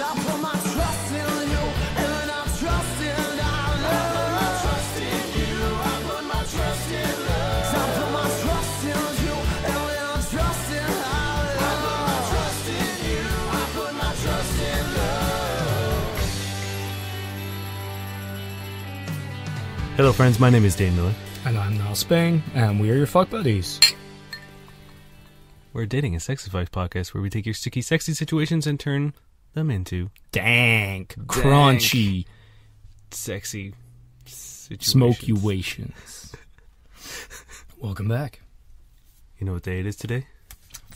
I put my trust in you, and I trust in our love. I put my trust in you, I put my trust in love. I put my trust in you, and I trust in our love. I put my trust in you, I put my trust in love. Hello friends, my name is Dane Miller. And I'm Niall Spang, and we are your fuck buddies. We're a dating and sex advice podcast where we take your sticky, sexy situations and turn them into Dank, crunchy, sexy situations. smoky-wations. Welcome back. You know what day it is today?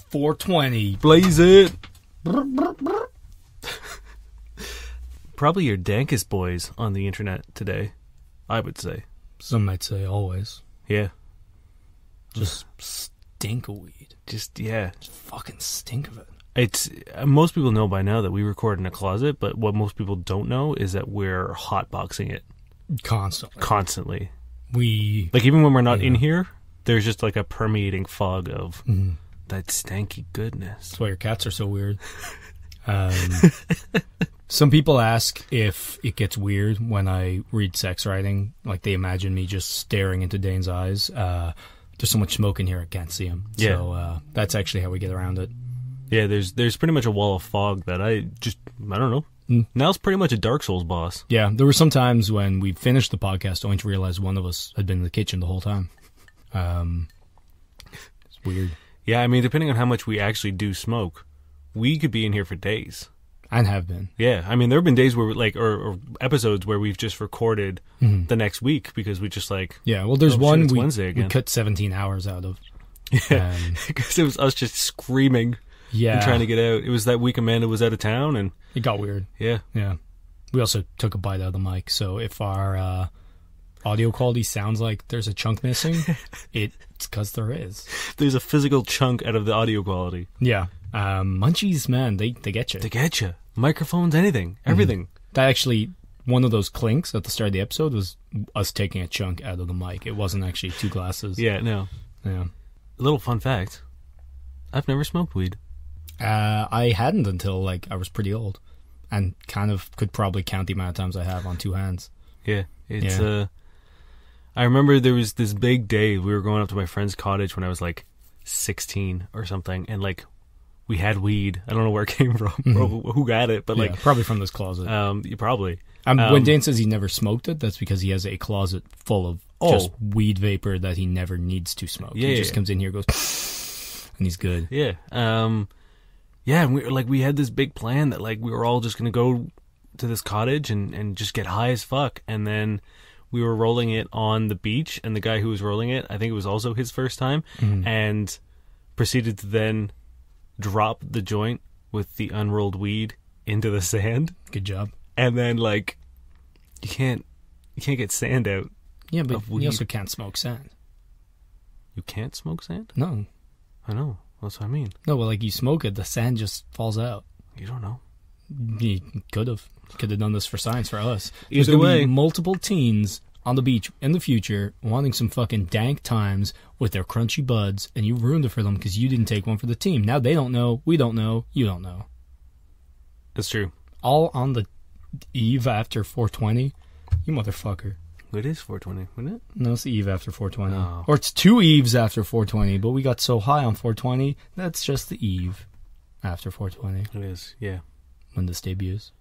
420. Blaze it! Probably your dankest boys on the internet today, I would say. Some might say always. Yeah. Just stink of weed. Just, yeah. Just fucking stink of it. It's most people know by now that we record in a closet, but what most people don't know is that we're hotboxing it constantly. We like even when we're not in here, there's just like a permeating fog of that stanky goodness. That's why your cats are so weird. Some people ask if it gets weird when I read sex writing. Like they imagine me just staring into Dane's eyes. There's so much smoke in here I can't see him. Yeah. So that's actually how we get around it. Yeah, there's pretty much a wall of fog that I don't know. Now's pretty much a Dark Souls boss. Yeah, there were some times when we finished the podcast only to realize one of us had been in the kitchen the whole time. It's weird. Yeah, I mean, depending on how much we actually do smoke, we could be in here for days. And have been. Yeah, I mean, there have been days where, like, or episodes where we've just recorded the next week because we just, like... Yeah, well, there's one we cut 17 hours out of. Yeah, because it was us just screaming and trying to get out. It was that week Amanda was out of town, and... It got weird. Yeah. Yeah. We also took a bite out of the mic, so if our audio quality sounds like there's a chunk missing, it's because there is. There's a physical chunk out of the audio quality. Yeah. Munchies, man, they get you. They get you. Microphones, anything, everything. That actually, one of those clinks at the start of the episode was us taking a chunk out of the mic. It wasn't actually two glasses. Yeah, no. Yeah. A little fun fact. I've never smoked weed. I hadn't until, like, I was pretty old. And kind of could probably count the amount of times I have on two hands. Yeah. It's, I remember there was this big day. We were going up to my friend's cottage when I was, like, 16 or something. And, like, we had weed. I don't know where it came from, or who got it, but like probably from this closet. Probably. When Dane says he never smoked it, that's because he has a closet full of just weed vapor that he never needs to smoke. Yeah, he just comes in here, goes, and he's good. Yeah. Yeah, and we had this big plan that like we were all just gonna go to this cottage and just get high as fuck, and then we were rolling it on the beach, and the guy who was rolling it, I think it was also his first time, and proceeded to then drop the joint with the unrolled weed into the sand. Good job. And then like you can't get sand out. Yeah, but you also can't smoke sand. You can't smoke sand? No. I know. That's what I mean. No, well, like you smoke it, the sand just falls out. You don't know. You could have done this for science for us. Either There's way, be multiple teens on the beach in the future wanting some fucking dank times with their crunchy buds, and you ruined it for them because you didn't take one for the team. Now they don't know, we don't know, you don't know. That's true. All on the eve after 420? You motherfucker. It is 420, isn't it? No, it's the eve after 420. Oh. Or it's 2 eves after 420, but we got so high on 420, that's just the eve after 420. It is, yeah. When this debuts.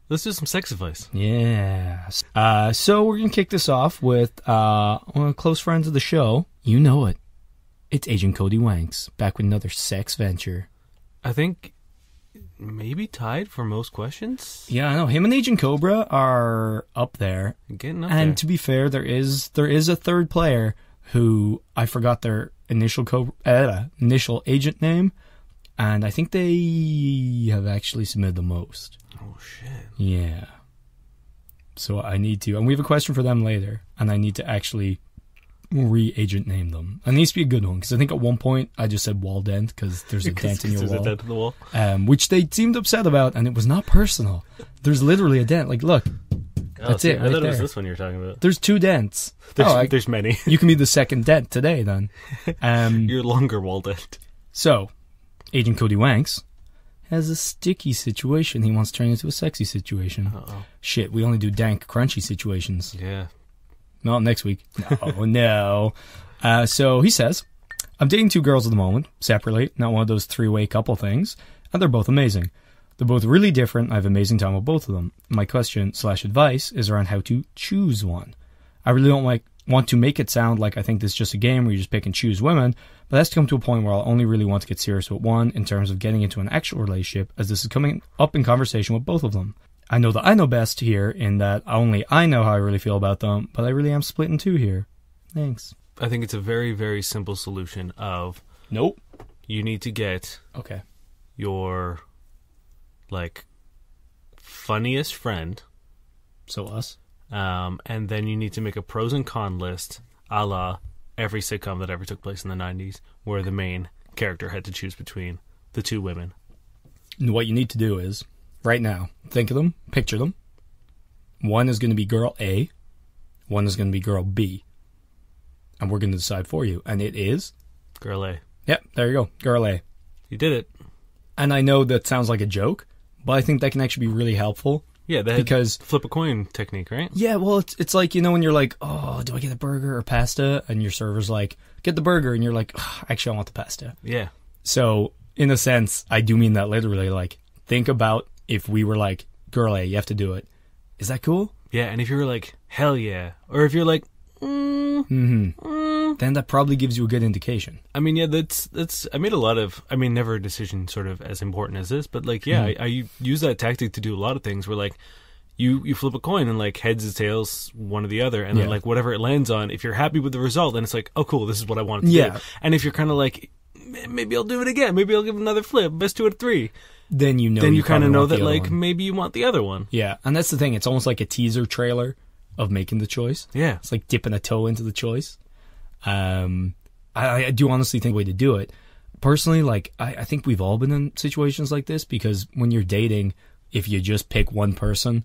Let's do some sex advice. Yeah. So we're going to kick this off with one of the close friends of the show. You know it. It's Agent Cody Wanks, back with another sex venture. I think maybe tied for most questions. Yeah, I know. Him and Agent Cobra are up there. Getting up and there. To be fair, there is a third player who I forgot their initial agent name, and I think they have actually submitted the most. Oh, shit. Yeah. So I need to, and we have a question for them later, and I need to actually re-agent name them. It needs to be a good one, because I think at one point I just said wall dent, because there's a dent in your wall. There's a dent in the wall. Which they seemed upset about, and it was not personal. There's literally a dent. Like, look. That's it, right I thought there. it was this one you were talking about. There's 2 dents. There's many. You can be the second dent today, then. Your longer wall dent. So, Agent Cody Wanks has a sticky situation he wants to turn into a sexy situation. Uh-oh. Shit, we only do dank, crunchy situations. Yeah. No, next week. No. So he says, I'm dating 2 girls at the moment, separately, not one of those 3-way couple things, and they're both amazing. They're both really different. I have amazing time with both of them. My question/advice is around how to choose one. I really don't want to make it sound like I think this is just a game where you just pick and choose women, but that's to come to a point where I'll only really want to get serious with one in terms of getting into an actual relationship, as this is coming up in conversation with both of them. I know that I know best here in that only I know how I really feel about them, but I really am split in 2 here. Thanks. I think it's a very, very simple solution of... Nope. You need to get Okay. your, funniest friend... So us. And then you need to make a pros and con list, a la every sitcom that ever took place in the 90s, where the main character had to choose between the 2 women. And what you need to do is, right now, think of them, picture them. One is going to be girl A, one is going to be girl B. And we're going to decide for you. And it is? Girl A. Yep, there you go, girl A. You did it. And I know that sounds like a joke, but I think that can actually be really helpful. Yeah, because flip a coin technique, right? Yeah, well, it's like, when you're like, oh, do I get a burger or pasta? And your server's like, get the burger. And you're like, oh, actually, I want the pasta. Yeah. So, in a sense, I do mean that literally. Think about if we were like, girl A, you have to do it. Is that cool? Yeah, and if you were like, hell yeah. Or if you're like, then that probably gives you a good indication. I mean, yeah, that's. I made a lot of. I mean, never a decision sort of as important as this, but I use that tactic to do a lot of things. Where you flip a coin and heads and tails, one or the other, and then whatever it lands on, if you're happy with the result, then it's like, oh cool, this is what I wanted to do. And if you're kind of like, maybe I'll do it again, maybe I'll give it another flip, best 2 out of 3. Then you kind of know that maybe you want the other one. Yeah, and that's the thing. It's almost like a teaser trailer of making the choice. Yeah, it's like dipping a toe into the choice. I do honestly think the way to do it. Personally, I think we've all been in situations like this, because when you're dating, if you just pick one person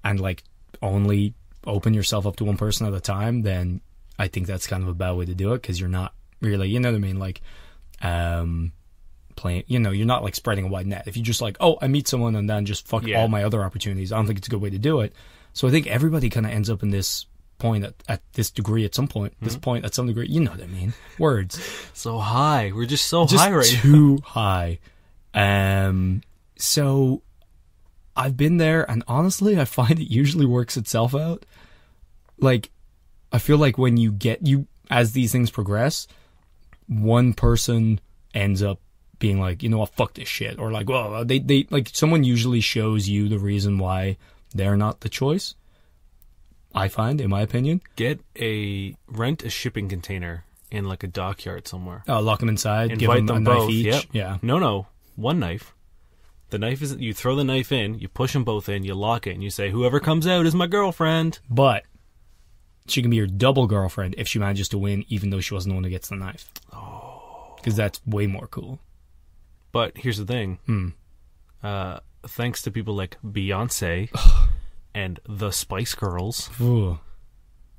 and only open yourself up to one person at a time, then I think that's kind of a bad way to do it, because you're not really, you know what I mean, playing, you're not spreading a wide net. If you just I meet someone and then just fuck all my other opportunities, I don't think it's a good way to do it. So I think everybody kind of ends up in this point at this degree at some point. This point at some degree, you know what I mean? Words. So high. We're just so high right now. Too high. So I've been there, and honestly, I find it usually works itself out. I feel like when as these things progress, one person ends up being like, you know what, fuck this shit. Or well, they someone usually shows you the reason why they're not the choice. I find, in my opinion. Rent a shipping container in a dockyard somewhere. Oh, lock them inside, invite give them a both. knife each. Yep. Yeah. No, one knife. The knife is, you throw the knife in, you push them both in, you lock it, and you say, whoever comes out is my girlfriend. But she can be your double girlfriend if she manages to win, even though she wasn't the one who gets the knife. Oh. Because that's way more cool. But here's the thing. Thanks to people like Beyonce and the Spice Girls,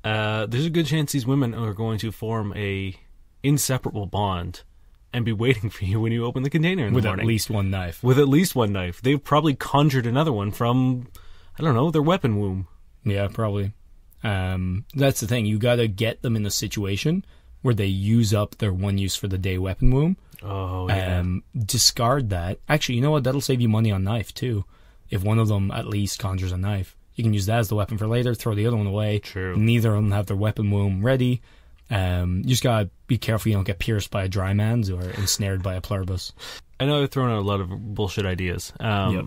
there's a good chance these women are going to form a inseparable bond and be waiting for you when you open the container in the morning. With at least one knife. With at least one knife. They've probably conjured another one from, I don't know, their weapon womb. Yeah, probably. That's the thing. You got to get them in a situation where they use up their one use for the day weapon womb. Oh, yeah. Discard that. Actually, you know what? That'll save you money on knife, too. If one of them at least conjures a knife. You can use that as the weapon for later, throw the other one away. True. Neither of them have their weapon womb ready. You just gotta be careful you don't get pierced by a dry man's or ensnared by a pluribus. I know I've thrown out a lot of bullshit ideas. Yep.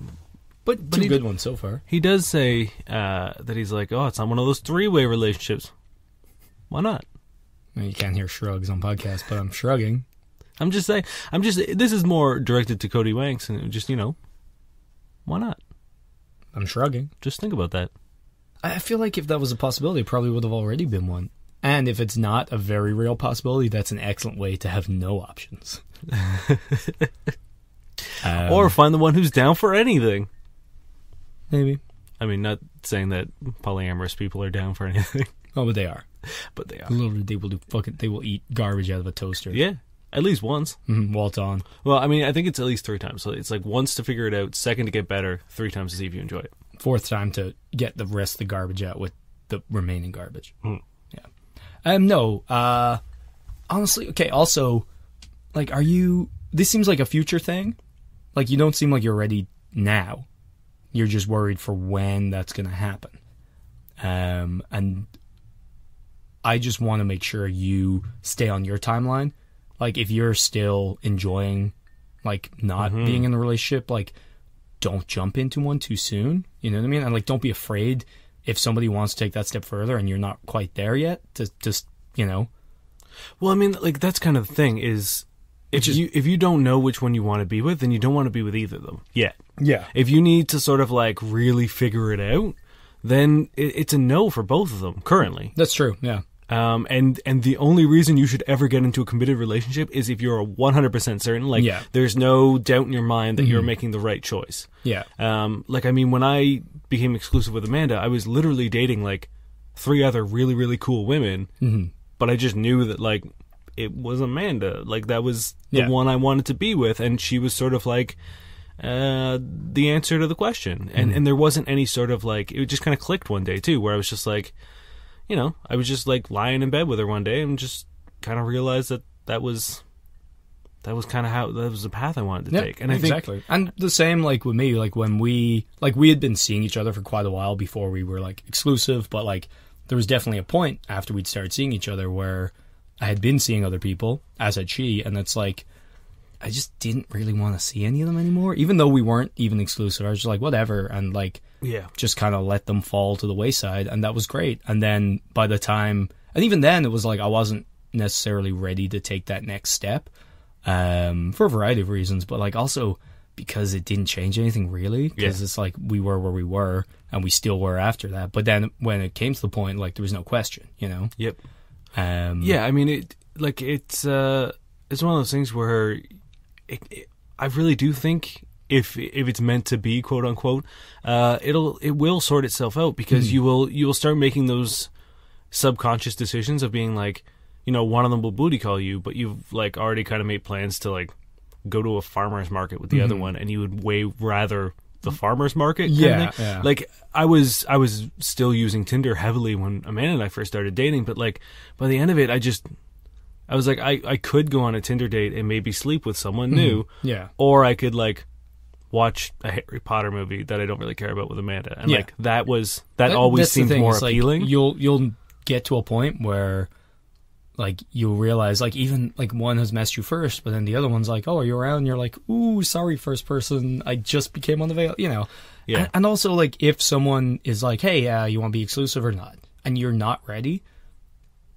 But two good ones so far. He does say that he's like, oh, it's not one of those 3-way relationships. Why not? Well, you can't hear shrugs on podcasts, but I'm shrugging. I'm just saying. This is more directed to Cody Wanks, and just, why not? I'm shrugging. Just think about that. I feel like if that was a possibility, it probably would have already been one. And if it's not a very real possibility, that's an excellent way to have no options. Or find the one who's down for anything. Maybe. I mean, not saying that polyamorous people are down for anything. Oh, but they are. But they are. Literally, they will eat garbage out of a toaster. Yeah. At least once. Walt on. Well, I mean, I think it's at least 3 times. So it's like once to figure it out, second to get better, 3 times to see if you enjoy it. 4th time to get the rest of the garbage out with the remaining garbage. Yeah. No. Honestly, okay. Also, like, this seems like a future thing. Like, you don't seem like you're ready now. You're just worried for when that's going to happen. And I just want to make sure you stay on your timeline. Like, if you're still enjoying, like, not being in a relationship, like, don't jump into one too soon. You know what I mean? And, like, don't be afraid if somebody wants to take that step further and you're not quite there yet to just, you know. Well, I mean, like, that's kind of the thing is, if you don't know which one you want to be with, then you don't want to be with either of them yet. Yeah. If you need to sort of, like, really figure it out, then it's a no for both of them currently. That's true, yeah. And the only reason you should ever get into a committed relationship is if you're 100% certain, like, there's no doubt in your mind that you're making the right choice. Yeah. Like, I mean, when I became exclusive with Amanda, I was literally dating, like, 3 other really, really cool women, but I just knew that, like, it was Amanda. Like, that was the one I wanted to be with, and she was sort of, like, the answer to the question. And there wasn't any sort of, like, it just kind of clicked one day, too, where I was just, like, you know, I was just, like, lying in bed with her one day and just kind of realized that was kind of how, that was the path I wanted to take. And I exactly. And the same, like, with me, like, when we had been seeing each other for quite a while before we were, like, exclusive, but, like, there was definitely a point after we'd started seeing each other where I had been seeing other people, as had she, and it's like, I just didn't really want to see any of them anymore, even though we weren't even exclusive. I was just like, whatever, and, like, just kind of let them fall to the wayside, and that was great. And then by the time, and even then, it was like I wasn't necessarily ready to take that next step, for a variety of reasons, but, like, also because it didn't change anything really, because it's like we were where we were, and we still were after that. But then when it came to the point, like, there was no question, you know? Yep. Yeah, I mean, it's one of those things where I really do think if it's meant to be, quote unquote, it will sort itself out, because you will start making those subconscious decisions of being like, you know, one of them will booty call you, but you've, like, already kind of made plans to, like, go to a farmer's market with the other one, and you would way rather the farmer's market kind of thing. Like, I was still using Tinder heavily when Amanda and I first started dating, but, like, by the end of it, I was like, I could go on a Tinder date and maybe sleep with someone new, or I could, like, watch a Harry Potter movie that I don't really care about with Amanda, and like that always seemed more appealing. Like, you'll get to a point where, like, you'll realize, like, even, like, one has messed you first, but then the other one's like, oh, are you around? And you're like, ooh, sorry, first person, I just became unavailable, you know. Yeah. And also, like, if someone is like, hey, you want to be exclusive or not, and you're not ready,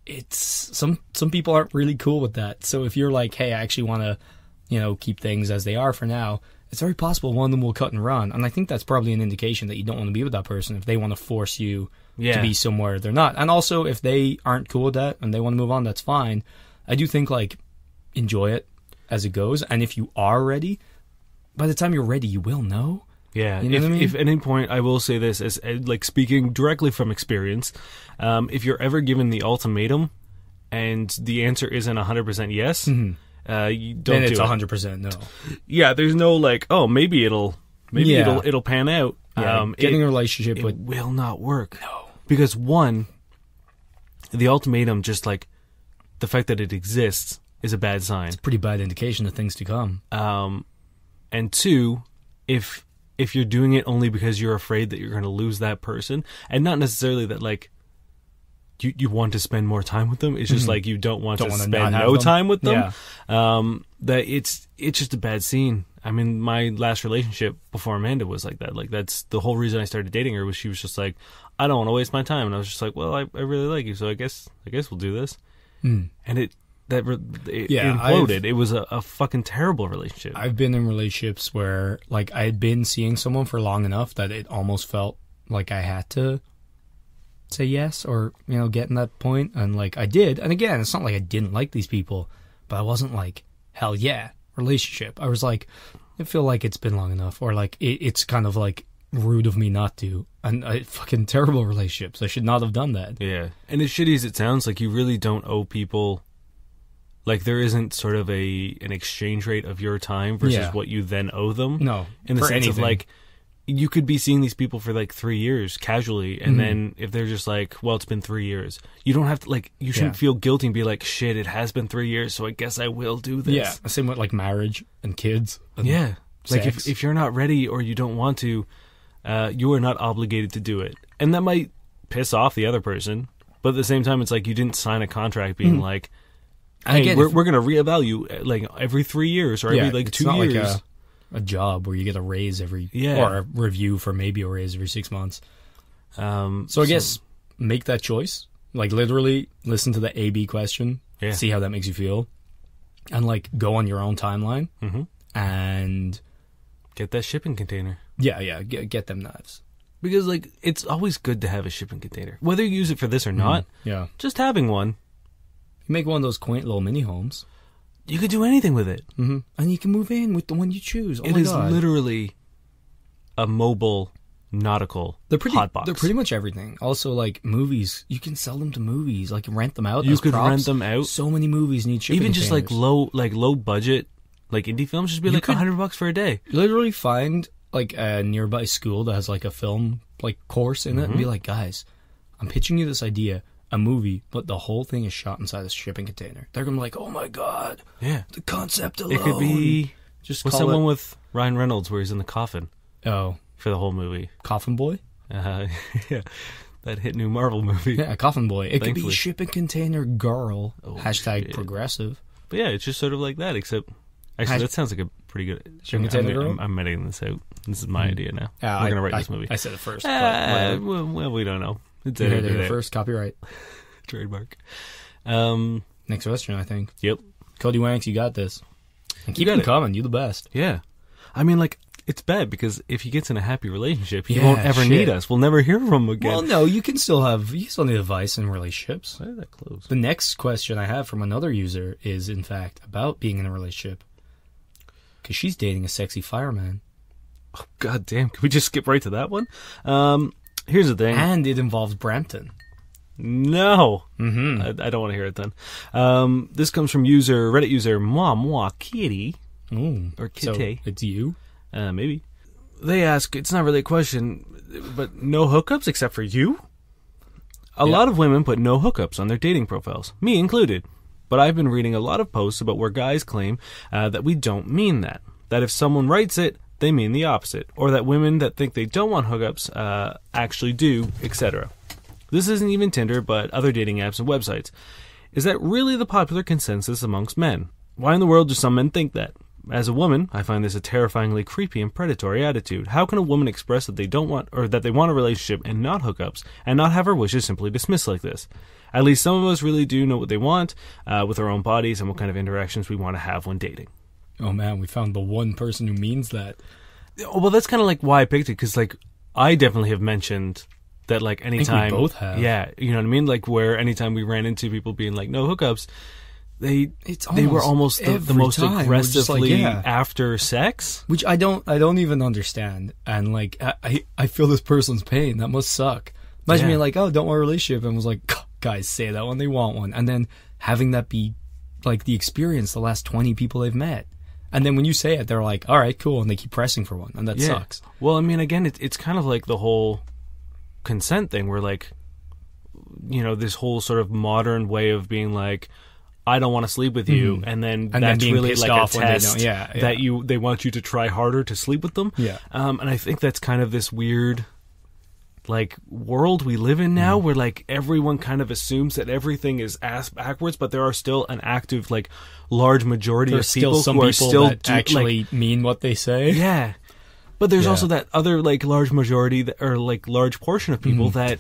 it's some people aren't really cool with that. So if you're like, hey, I actually want to, you know, keep things as they are for now, it's very possible one of them will cut and run. And I think that's probably an indication that you don't want to be with that person if they want to force you to be somewhere they're not. And also, if they aren't cool with that and they want to move on, that's fine. I do think, like, enjoy it as it goes. And if you are ready, by the time you're ready, you will know. Yeah, you know what I mean? If at any point, I will say this, as like, speaking directly from experience, if you're ever given the ultimatum and the answer isn't 100% yes, you don't then it's do 100% no. Yeah, there's no, like, oh, maybe it'll pan out. Yeah, getting a relationship it will not work. No. Because, one, the ultimatum, just, like, the fact that it exists is a bad sign. It's a pretty bad indication of things to come. And two, if you're doing it only because you're afraid that you're going to lose that person, and not necessarily that, like, you want to spend more time with them, it's just like you don't want to spend no time with them, that it's just a bad scene. I mean, my last relationship before Amanda was like that. Like, that's the whole reason I started dating her, was she was just like, I don't want to waste my time. And I was just like, well, I really like you, so I guess we'll do this. And it imploded. It was a fucking terrible relationship. I've been in relationships where, like, I had been seeing someone for long enough that it almost felt like I had to say yes, or, you know, get in that point. And, like, I did. And again, it's not like I didn't like these people, but I wasn't like, hell yeah, relationship. I was like, I feel like it's been long enough, or like it's kind of like rude of me not to. And fucking terrible relationships. I should not have done that. Yeah. And as shitty as it sounds, like, you really don't owe people, Like, there isn't sort of an exchange rate of your time versus what you then owe them. No, in the for sense anything. of, like, you could be seeing these people for, like, 3 years casually, and then if they're just like, well, it's been 3 years, you don't have to, like, you shouldn't feel guilty and be like, shit, it has been 3 years, so I guess I will do this. Yeah, same with, like, marriage and kids. And Like, sex. if you're not ready or you don't want to, you are not obligated to do it. And that might piss off the other person, but at the same time, it's like you didn't sign a contract being like, hey, Again, we're going to reevaluate, like, every 3 years or every, like, it's 2 not years. like a job where you get a raise every or a review for maybe a raise every 6 months. So I guess make that choice. Like, literally listen to the A/B question, see how that makes you feel, and, like, go on your own timeline and get that shipping container. Get them knives. Because, like, it's always good to have a shipping container, whether you use it for this or not. Just having one. You make one of those quaint little mini homes. You could do anything with it. And you can move in with the one you choose. It is literally a mobile nautical hot box. They're pretty much everything. Also, like, movies, you can sell them to movies. Like, rent them out. You as could props. rent them out. So many movies need shipping Even just, like, containers. low budget, like, indie films, just be like $100 for a day. Literally find, like, a nearby school that has, like, a film, like, course in it and be like, guys, I'm pitching you this idea, a movie, but the whole thing is shot inside a shipping container. They're gonna be like, oh my god, the concept alone. It could be just what's that one with Ryan Reynolds where he's in the coffin for the whole movie? Coffin Boy. Yeah, that hit new Marvel movie. Yeah, Coffin Boy. It could be Thankfully. Shipping Container Girl. Hashtag shit. progressive. But yeah, it's just sort of like that, except actually that sounds like a pretty good. Shipping Container Girl. I'm editing this out. This is my idea now. We're gonna write this movie. I said it first. But well, we don't know. It's you heard edited it out. first. Copyright. Trademark. Next question, I think. Yep. Cody Wanks, you got this. And keep got them it. coming. You the best. Yeah. I mean, like, it's bad because if he gets in a happy relationship, he won't ever need us. We'll never hear from him again. Well, no, you still need advice in relationships. Why is that close? The next question I have from another user is, in fact, about being in a relationship. Because she's dating a sexy fireman. Oh, God damn. Can we just skip right to that one? Here's the thing. And it involves Brampton. No. I don't want to hear it then. This comes from Reddit user Moi Kitty. Ooh. Or Kitty. So it's you? Maybe. They ask, it's not really a question, but no hookups except for you? A lot of women put no hookups on their dating profiles, me included. But I've been reading a lot of posts about where guys claim that we don't mean that. That if someone writes it, they mean the opposite. Or that women that think they don't want hookups actually do, etc. This isn't even Tinder, but other dating apps and websites. Is that really the popular consensus amongst men? Why in the world do some men think that? As a woman, I find this a terrifyingly creepy and predatory attitude. How can a woman express that they don't want, or that they want a relationship and not hookups, and not have her wishes simply dismissed like this? At least some of us really do know what they want with our own bodies and what kind of interactions we want to have when dating. Oh man, we found the one person who means that. Well, that's kind of like why I picked it, because like I definitely have mentioned that like anytime. I think we both have. Yeah, you know what I mean? Like where anytime we ran into people being like, no hookups, they were almost the most aggressively like, after sex. Which I don't even understand. And like, I feel this person's pain. That must suck. Imagine being like, oh, don't want a relationship. And was like, guys say that when they want one. And then having that be like the experience the last 20 people they've met. And then when you say it, they're like, all right, cool. And they keep pressing for one. And that sucks. Well, I mean, again, it's kind of like the whole consent thing where like, you know, this whole sort of modern way of being like, I don't want to sleep with you, and that's being really pissed like off a when they test don't. that they want you to try harder to sleep with them. Yeah. And I think that's kind of this weird like world we live in now where like everyone kind of assumes that everything is ass backwards, but there are still an active like large majority of people who are still actually mean what they say. Yeah. But there's also that other like large majority that, or like large portion of people that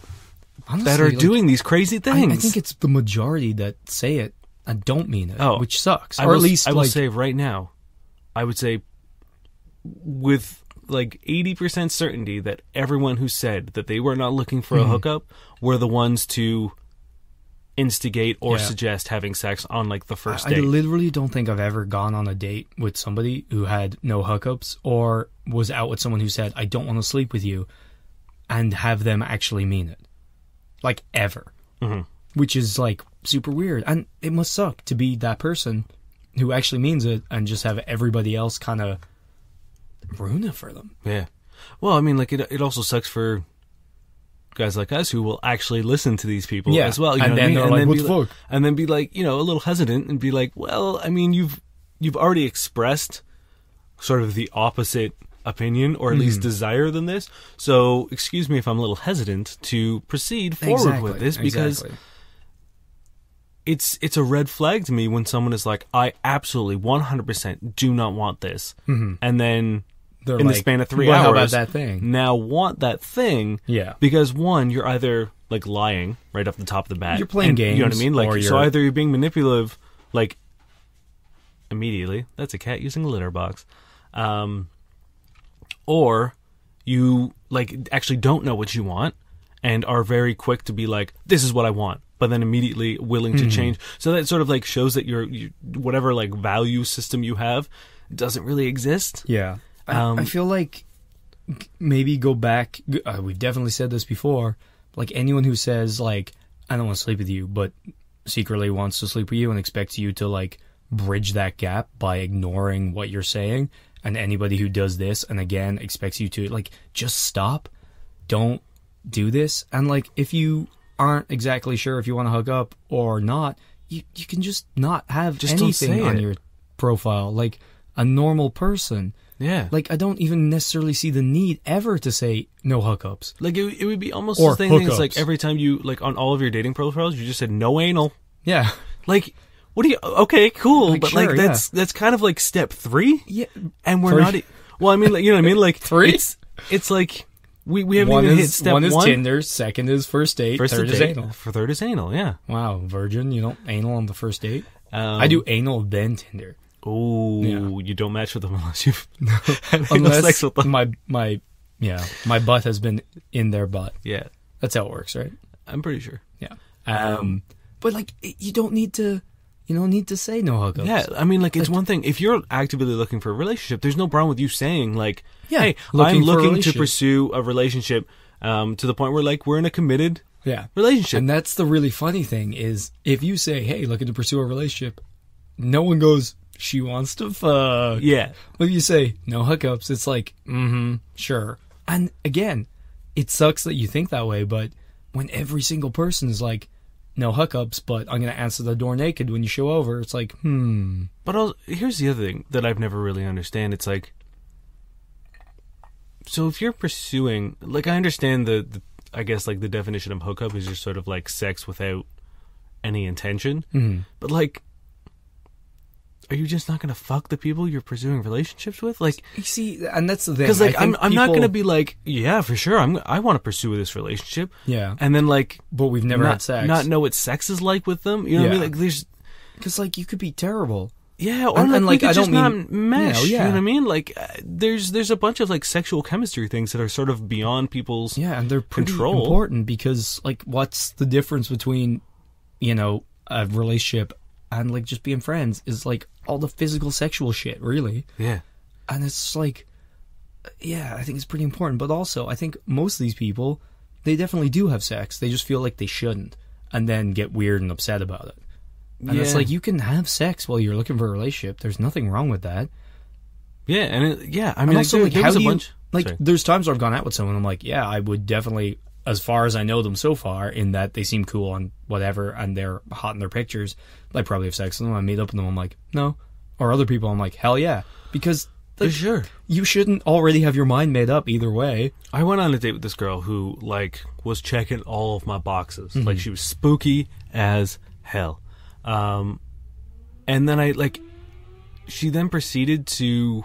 Honestly, that are doing these crazy things. I think it's the majority that say it and don't mean it, which sucks. I will say right now, I would say with like 80% certainty that everyone who said that they were not looking for a hookup were the ones to instigate or suggest having sex on like the first date. I literally don't think I've ever gone on a date with somebody who had no hookups or was out with someone who said, I don't want to sleep with you, and have them actually mean it. Like, ever. Which is like super weird. And it must suck to be that person who actually means it and just have everybody else kind of ruin it for them. Yeah. Well, I mean, like, it also sucks for guys like us who will actually listen to these people as well. You know and what then I mean? they're And like, then what be the like, fuck? and then be like, you know, a little hesitant and be like, well, I mean, you've already expressed sort of the opposite opinion or at least desire than this. So excuse me if I'm a little hesitant to proceed forward with this, because it's a red flag to me when someone is like, I absolutely 100% do not want this. And then They're in the like, span of 3 well, hours, how about that thing? now want that thing. Yeah. Because one, you're either like lying right off the top of the bat. You're playing games. You know what I mean? Like, or so either you're being manipulative, like, immediately. That's a cat using a litter box. Or you, like, actually don't know what you want and are very quick to be like, this is what I want, but then immediately willing to change. So that sort of, like, shows that you whatever, like, value system you have doesn't really exist. Yeah. I feel like maybe go back. We've definitely said this before. Like, anyone who says, like, I don't want to sleep with you, but secretly wants to sleep with you and expects you to, like, bridge that gap by ignoring what you're saying. And anybody who does this and again expects you to, like, just stop. Don't do this. And, like, if you aren't exactly sure if you want to hook up or not, you can just not have Just don't anything say on it. your profile. Like, a normal person. Yeah. Like, I don't even necessarily see the need ever to say no hookups. Like, it would be almost Or the same thing as, hookups. like, every time you, like, on all of your dating profiles, you just said no anal. Yeah. Like, what do you, okay, cool, Like, but, sure, like, that's kind of, like, step 3? Yeah. And we're 3? not, well, I mean, like, you know what I mean? Like, 3? It's like, we haven't One even hit is step 1. one is Tinder, second is first date, third is anal. Third is anal, yeah. Wow, virgin, you don't anal on the first date? Um, I do anal then Tinder. Oh, Yeah. you don't match with them unless you've had anal Unless sex with them. my butt has been in their butt. Yeah, That's how it works, right? I'm pretty sure. Yeah. But, like, you don't need to say no hookups. Yeah, I mean, like, it's one thing. If you're actively looking for a relationship, there's no problem with you saying, like, Yeah, hey, looking I'm for a looking to relationship. pursue a relationship to the point where, like, we're in a committed Yeah. relationship. And that's the really funny thing is if you say, hey, looking to pursue a relationship, no one goes, she wants to fuck. Yeah. But if you say, no hookups, it's like, sure. And again, it sucks that you think that way, but when every single person is like, no hookups, but I'm going to answer the door naked when you show over, it's like, But also, here's the other thing that I've never really understand. It's like, so if you're pursuing, like, I understand the I guess, like, the definition of hookup is just sort of like sex without any intention. But, like, are you just not going to fuck the people you're pursuing relationships with? Like, you see, and that's the thing. because, like, I think I'm not people- going to be like, yeah, for sure, I want to pursue this relationship. Yeah. And then, like, But we've never not, had sex. not know what sex is like with them. You know what I mean? Yeah. Like, there's, Because, like, you could be terrible. yeah, or And- like, and, we like, could I just don't not mean- mesh. you know, You know yeah. what I mean? Like, there's a bunch of, like, sexual chemistry things that are sort of beyond people's Yeah, and they're pretty control. important because, like, what's the difference between, a relationship and, like, just being friends is, like, all the physical sexual shit, really. Yeah. And it's like, yeah, I think it's pretty important. But also, I think most of these people, they definitely do have sex. They just feel like they shouldn't and then get weird and upset about it. And it's Yeah. like, you can have sex while you're looking for a relationship. There's nothing wrong with that. Yeah, and I mean, And like, also, like, there how was do a you, bunch. like, Sorry. there's times where I've gone out with someone, I'm like, yeah, I would definitely, as far as I know them so far, in that they seem cool on whatever, and they're hot in their pictures, I probably have sex with them, I meet up with them, I'm like, no. Or other people, I'm like, hell yeah. Because, like, For sure. you shouldn't already have your mind made up either way. I went on a date with this girl who, like, was checking all of my boxes. Like, she was spooky as hell. And then she then proceeded to,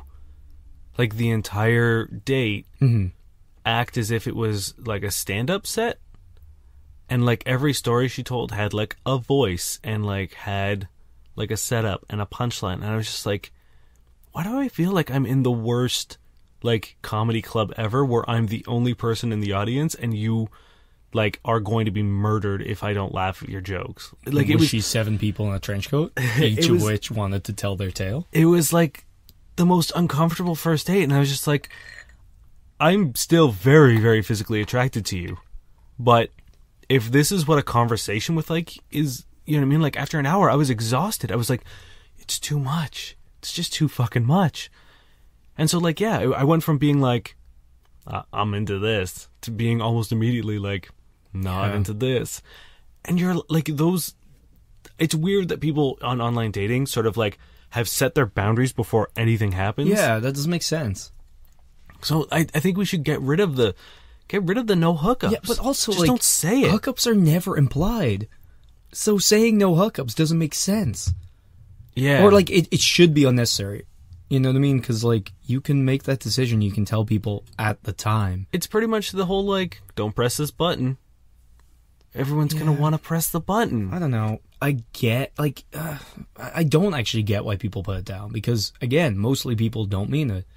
like, the entire date act as if it was, like, a stand-up set. And, like, every story she told had, like, a voice and, like, had, like, a setup and a punchline. And I was just like, why do I feel like I'm in the worst, like, comedy club ever where I'm the only person in the audience and you, like, are going to be murdered if I don't laugh at your jokes? Like, it was, she 7 people in a trench coat, each was- of which wanted to tell their tale. it was, like, the most uncomfortable first date. And I was just like, I'm still very, very physically attracted to you. But if this is what a conversation with, like, is you know what I mean? Like, after an hour, I was exhausted. I was like, it's too much. It's just too fucking much. And so, like, yeah, I went from being like, I'm into this, to being almost immediately like, not into this. And you're like, it's weird that people on online dating sort of like have set their boundaries before anything happens. Yeah, that doesn't make sense. So I think we should get rid of the no hookups. Yeah, but also, just like, don't say it. Hookups are never implied. So saying no hookups doesn't make sense. Yeah. Or, like, it should be unnecessary. You know what I mean? Because, like, you can make that decision. You can tell people at the time. It's pretty much the whole, like, don't press this button. Everyone's going to want to press the button. I don't know. I get, like, I don't actually get why people put it down. Because, again, mostly people don't mean it.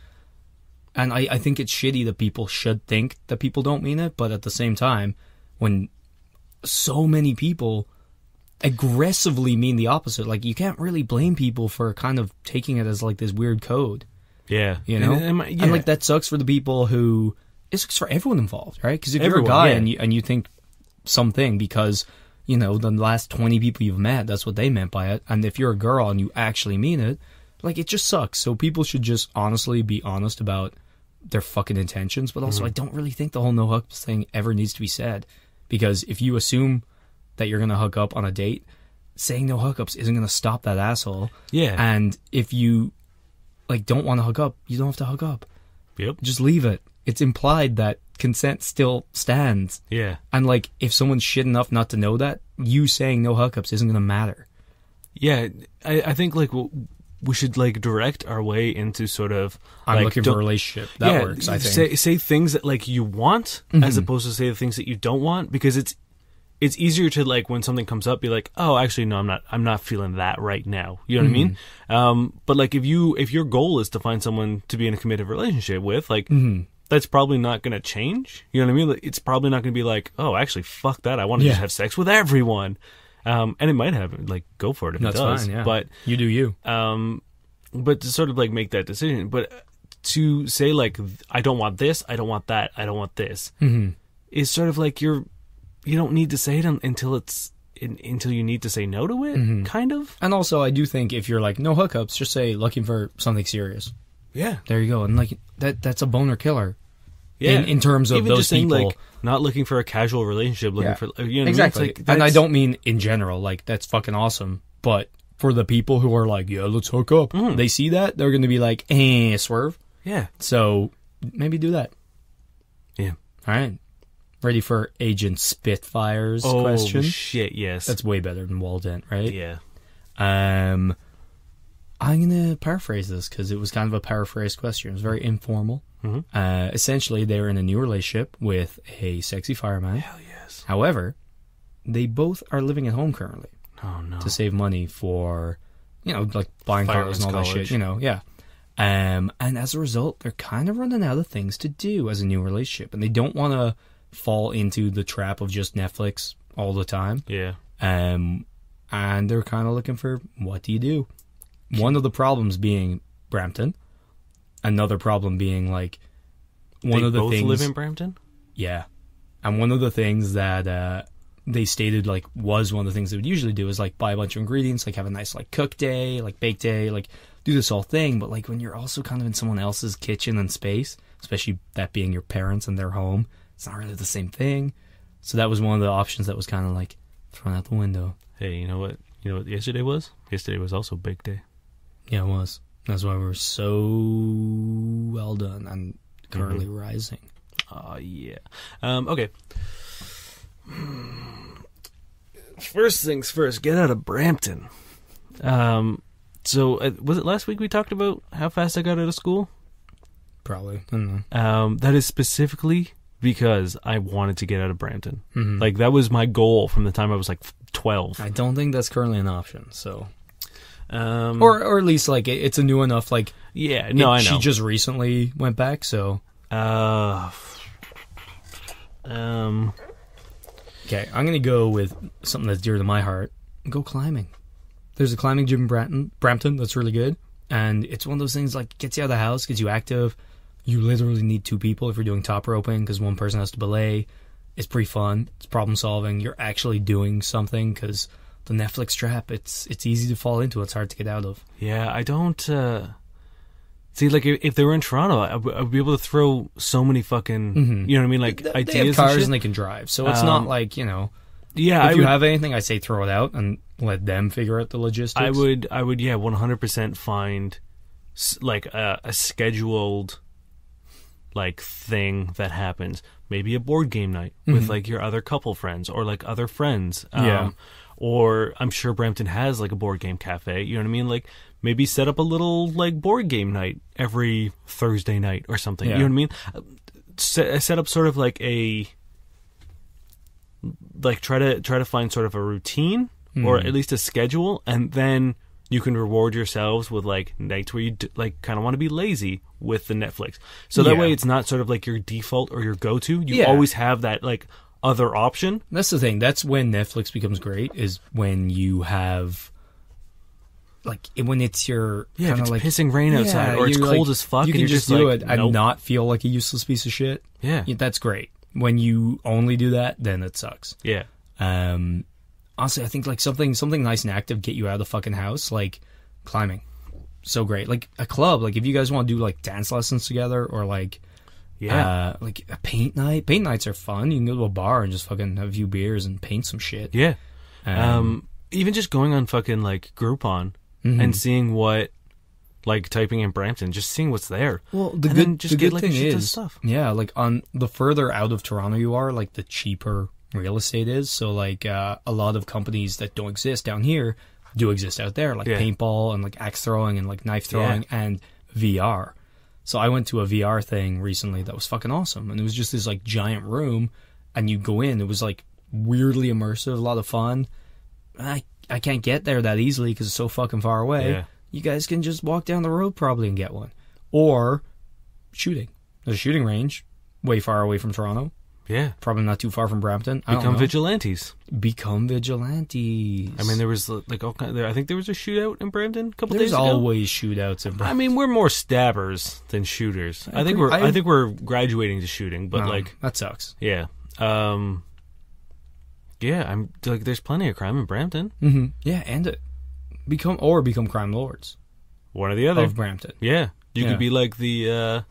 And I think it's shitty that people should think that people don't mean it. But at the same time, when so many people aggressively mean the opposite, like, you can't really blame people for kind of taking it as, like, this weird code. Yeah. You know? And, like, that sucks for the people who... It sucks for everyone involved, right? Because if you're a guy and you think something because, you know, the last 20 people you've met, that's what they meant by it. And if you're a girl and you actually mean it, like, it just sucks. So people should just honestly be honest about their fucking intentions. But also, I don't really think the whole no hookups thing ever needs to be said. Because if you assume that you're going to hook up on a date, saying no hookups isn't going to stop that asshole. Yeah. And if you, like, don't want to hook up, you don't have to hook up. Yep. Just leave it. It's implied that consent still stands. Yeah. And, like, if someone's shit enough not to know that, you saying no hookups isn't going to matter. Yeah. I think, like, we should, like, direct our way into sort of... I'm like, looking for a relationship. That works, I think. Say things that, like, you want as opposed to say the things that you don't want, because it's easier to, like, when something comes up, be like, oh, actually, no, I'm not feeling that right now. You know what I mean? But, like, if your goal is to find someone to be in a committed relationship with, like, that's probably not going to change. You know what I mean? Like, it's probably not going to be like, oh, actually, fuck that. I want to just have sex with everyone. And it might happen. Like, go for it if that's it does. Fine, yeah. But you do you. But to sort of, like, make that decision. But to say, like, I don't want this, I don't want that, I don't want this, is sort of like you don't need to say it until you need to say no to it, kind of. And also, I do think if you're like, no hookups, just say looking for something serious. Yeah. There you go. And, like, that's a boner killer. Yeah. In terms of even those just saying, people. Like, not looking for a casual relationship, looking for, you know, exactly. What I mean? And I don't mean in general, like, that's fucking awesome. But for the people who are like, yeah, let's hook up, they see that, they're going to be like, swerve. Yeah. So maybe do that. Yeah. All right. Ready for Agent Spitfire's question? Oh, shit, yes. That's way better than Waldent, right? Yeah. I'm going to paraphrase this because it was kind of a paraphrased question. It was very informal. Essentially, they're in a new relationship with a sexy fireman. Hell yes. However, they both are living at home currently. Oh, no. To save money for, you know, like buying cars and all that shit, you know, yeah. And as a result, they're kind of running out of things to do as a new relationship. And they don't want to fall into the trap of just Netflix all the time. Yeah. And they're kind of looking for, what do you do? One of the problems being Brampton. Another problem being, like, one of the things... They both live in Brampton? Yeah. And one of the things that they stated, like, was one of the things they would usually do is, like, buy a bunch of ingredients, like, have a nice, like, cook day, like, bake day, like, do this whole thing. But, like, when you're also kind of in someone else's kitchen and space, especially that being your parents and their home, it's not really the same thing. So that was one of the options that was kind of, like, thrown out the window. Hey, you know what yesterday was? Yesterday was also bake day. Yeah, it was. That's why we're so well done and currently rising. Oh, yeah. Okay. First things first, get out of Brampton. So, was it last week we talked about how fast I got out of school? Probably. I don't know. That is specifically because I wanted to get out of Brampton. Like, that was my goal from the time I was, like, 12. I don't think that's currently an option, so... or at least, like, it's a new enough, like... Yeah, no, I know. She just recently went back, so... Okay, I'm gonna go with something that's dear to my heart. Go climbing. There's a climbing gym in Brampton that's really good, and it's one of those things, like, gets you out of the house, gets you active. You literally need 2 people if you're doing top roping, because one person has to belay. It's pretty fun. It's problem solving. You're actually doing something, because the Netflix trap. It's easy to fall into. It's hard to get out of. Yeah, I don't see. Like, if they were in Toronto, I would be able to throw so many fucking, you know what I mean? Like, ideas. They have cars and shit. and they can drive, so it's not like, you know. Yeah, if you have anything, I say throw it out and let them figure out the logistics. I would, yeah, 100% find like a scheduled like thing that happens. Maybe a board game night with like your other couple friends or like other friends. Yeah. Or I'm sure Brampton has like a board game cafe. You know what I mean? Like maybe set up a little like board game night every Thursday night or something. Yeah. You know what I mean? Set up sort of like a like try to find sort of a routine or at least a schedule, and then you can reward yourselves with like nights where you like kind of want to be lazy with the Netflix. So that way it's not sort of like your default or your go-to. You always have that like other option. That's the thing. That's when Netflix becomes great, is when you have like when it's your if it's like pissing rain outside or it's cold as fuck, you and can you're just like, do it nope. and not feel like a useless piece of shit. Yeah, that's great. When you only do that, then it sucks. Yeah. Honestly, I think like something nice and active get you out of the fucking house, like climbing. So great. Like a club, like if you guys want to do like dance lessons together or like like a paint night. Paint nights are fun. You can go to a bar and just fucking have a few beers and paint some shit. Yeah. Even just going on fucking like Groupon and seeing what, like typing in Brampton, just seeing what's there. Well, the good thing is, stuff. Yeah, like on the further out of Toronto you are, like the cheaper real estate is. So like a lot of companies that don't exist down here do exist out there, like paintball and like axe throwing and like knife throwing and VR. So I went to a VR thing recently that was fucking awesome, and it was just this like giant room, and you go in. It was like weirdly immersive, a lot of fun. I can't get there that easily because it's so fucking far away. Yeah. You guys can just walk down the road probably and get one. Or shooting. There's a shooting range way far away from Toronto. Yeah. Probably not too far from Brampton. Become vigilantes. Become vigilantes. I mean, there was like all kind. I think there was a shootout in Brampton a couple days ago. There's always shootouts in Brampton. I mean, we're more stabbers than shooters. I think we're graduating to shooting, but like that sucks. Yeah. Yeah, I'm like there's plenty of crime in Brampton. Mm-hmm. Yeah, and it become crime lords. One or the other of Brampton. Yeah, you could be like the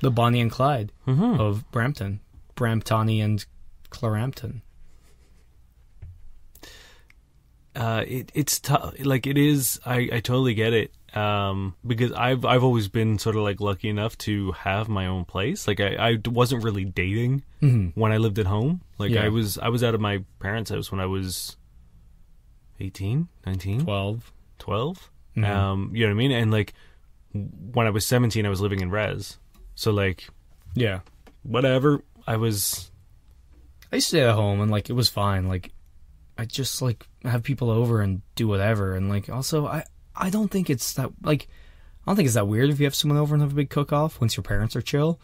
Bonnie and Clyde of Brampton, Bramptoni and Clarampton. It's tough. Like it is. I totally get it. Because I've always been sort of like lucky enough to have my own place. Like I wasn't really dating when I lived at home. Like I was out of my parents' house when I was 18, 19, 12. You know what I mean? And like when I was 17, I was living in res. So like, whatever. I used to stay at home and like it was fine. Like I just like have people over and do whatever. And like also I don't think it's that like I don't think it's that weird if you have someone over and have a big cook-off once your parents are chill.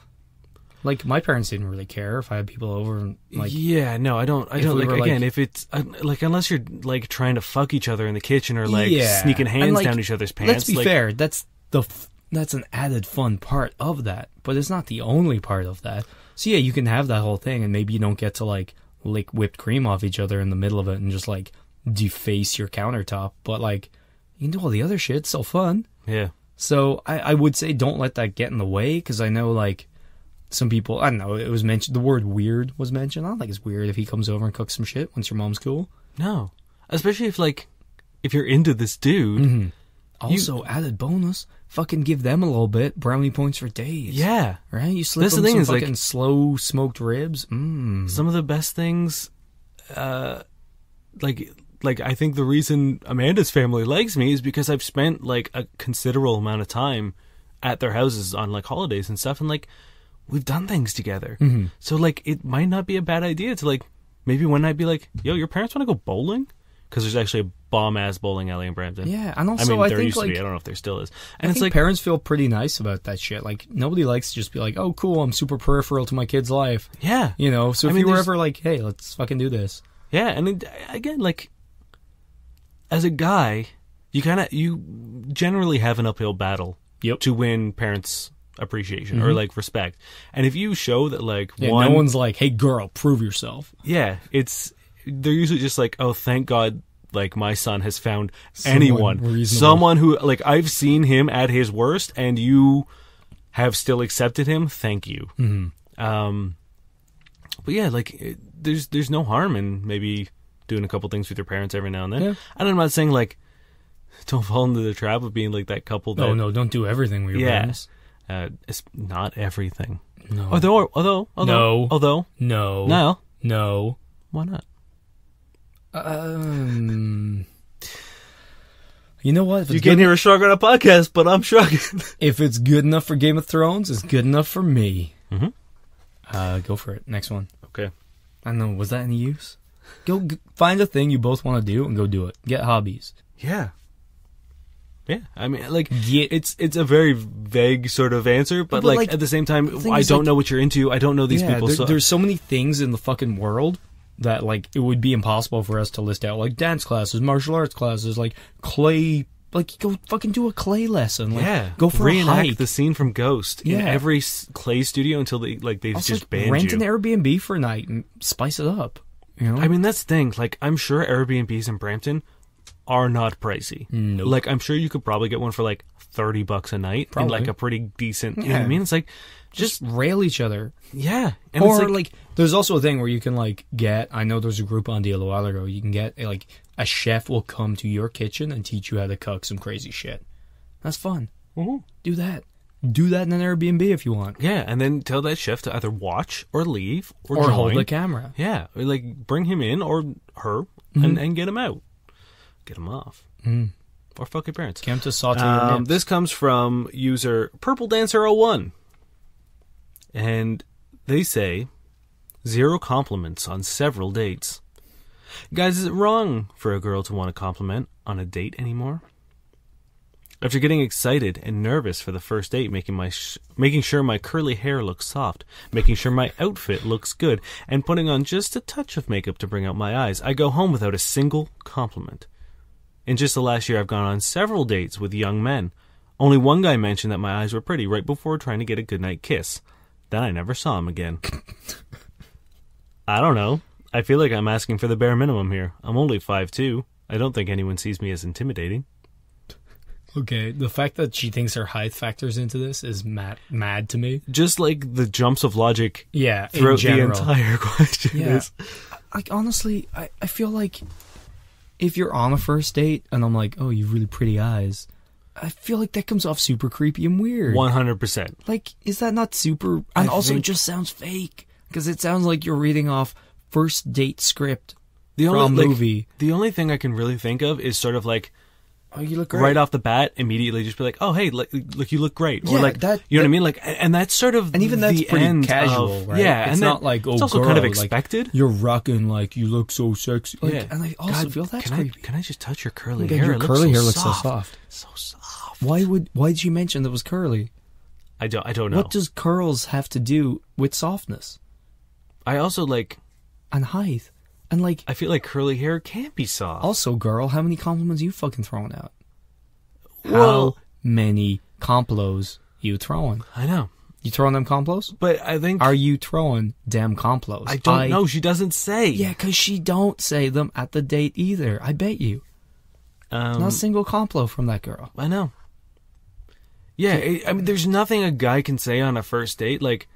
Like my parents didn't really care if I had people over and like I don't like again if it's like unless you're like trying to fuck each other in the kitchen or like sneaking hands like, down each other's pants. Let's be fair, that's an added fun part of that, but it's not the only part of that. So yeah, you can have that whole thing and maybe you don't get to like lick whipped cream off each other in the middle of it and just like deface your countertop, but like you can do all the other shit. It's still fun. Yeah. So I would say don't let that get in the way, because I know like some people, I don't know, it was mentioned, the word weird was mentioned. I don't think it's weird if he comes over and cooks some shit once your mom's cool. No. Especially if you're into this dude. Mm-hmm. Also, added bonus, fucking give them a little bit, brownie points for days. Yeah. Right? You slip them some fucking like, slow smoked ribs. Some of the best things, like I think the reason Amanda's family likes me is because I've spent like a considerable amount of time at their houses on like holidays and stuff, and like we've done things together. Mm-hmm. So like it might not be a bad idea to like maybe one night be like, yo, your parents want to go bowling? Because there's actually a bomb ass bowling alley in Brampton. Yeah, and also I think used to be. I don't know if there still is. And it's like parents feel pretty nice about that shit. Like nobody likes to just be like, oh cool, I'm super peripheral to my kid's life. Yeah, you know. So if you were ever like, hey, let's fucking do this. Yeah, and again, like as a guy, you generally have an uphill battle to win parents' appreciation or like respect. And if you show that like no one's like, hey girl, prove yourself. Yeah, they're usually just like, oh thank God, like my son has found Someone anyone, reasonable. someone who like I've seen him at his worst, and you have still accepted him. Thank you. Mm-hmm. But yeah, like there's no harm in maybe doing a couple things with your parents every now and then. Yeah. And I'm not saying like don't fall into the trap of being like that couple. That, No, don't do everything with your parents. It's not everything. No. Although, No. why not? You know what? If You it's, can't good, hear a shrug on a podcast, but I'm shrugging. if it's good enough for Game of Thrones, it's good enough for me. Mm-hmm. Go for it. Next one. Okay. I don't know. Was that any use? Go find a thing you both want to do and go do it. Get hobbies. Yeah. Yeah, I mean, like, Get- it's a very vague sort of answer, but like at the same time, the thing I is, don't like- know what you're into. I don't know these people. So there's so many things in the fucking world that like it would be impossible for us to list out. Like dance classes, martial arts classes, like clay. Like go fucking do a clay lesson. Like, yeah, go for reenact a hike. the scene from Ghost in Yeah. every clay studio until they've Also, just banned rent you. an Airbnb for a night and spice it up. You know, I mean, that's the thing. Like, I'm sure Airbnbs in Brampton are not pricey. Nope. Like, I'm sure you could probably get one for like $30 a night in Probably. like a pretty decent. You know Yeah. what I mean? It's like just rail each other. yeah, and Or it's like, there's also a thing where you can like get. I know there's a Groupon deal a while ago. You can get a chef will come to your kitchen and teach you how to cook some crazy shit. That's fun. Mhm. Do that. Do that in an Airbnb if you want. yeah, and then tell that chef to either watch or leave or Or join. hold the camera. Yeah, or like bring him in or her and get him out, get him off, or fuck your parents. Come to saute your nips. This comes from user Purple Dancer 01, and they say 0 compliments on several dates. Guys, is it wrong for a girl to want a compliment on a date anymore? After getting excited and nervous for the first date, making sure my curly hair looks soft, making sure my outfit looks good, and putting on just a touch of makeup to bring out my eyes, I go home without a single compliment. In just the last year, I've gone on several dates with young men. Only one guy mentioned that my eyes were pretty right before trying to get a goodnight kiss. Then I never saw him again. I don't know. I feel like I'm asking for the bare minimum here. I'm only 5'2". I don't think anyone sees me as intimidating. Okay, the fact that she thinks her height factors into this is mad to me. Just like the jumps of logic Yeah, in throughout the general. entire question Yeah. is. Like, honestly, I feel like if you're on a first date and I'm like, oh, you have really pretty eyes, I feel like that comes off super creepy and weird. 100%. Like, is that not super... And I also, think- it just sounds fake. Because it sounds like you're reading off first date script The from only movie. The only thing I can really think of is sort of like Oh, you look great. right off the bat, immediately just be like, "Oh, hey, look, you look great," or Yeah, like, that- you know what I mean? Like, and that's sort of And even that's the pretty end casual, of, right? Yeah, It's and not that- like, oh, it's also girl, kind of like, expected. you're rocking, like, you look so sexy. Like, yeah, and I also God, feel that's can creepy. Can I just touch your curly Okay, hair? your It curly hair looks soft. so soft. So soft. Why did you mention that it was curly? I don't know. What does curls have to do with softness I also like. and height? And like, I feel like curly hair can't be soft. also, girl, how many compliments you fucking throwing out? Well- How many complos you throwing? I know, You throwing them complos? but I think Are you throwing damn complos? I don't know. She doesn't say. Yeah, because she don't say them at the date either. I bet you. Not a single complo from that girl. I know. Yeah, I mean, there's nothing a guy can say on a first date like,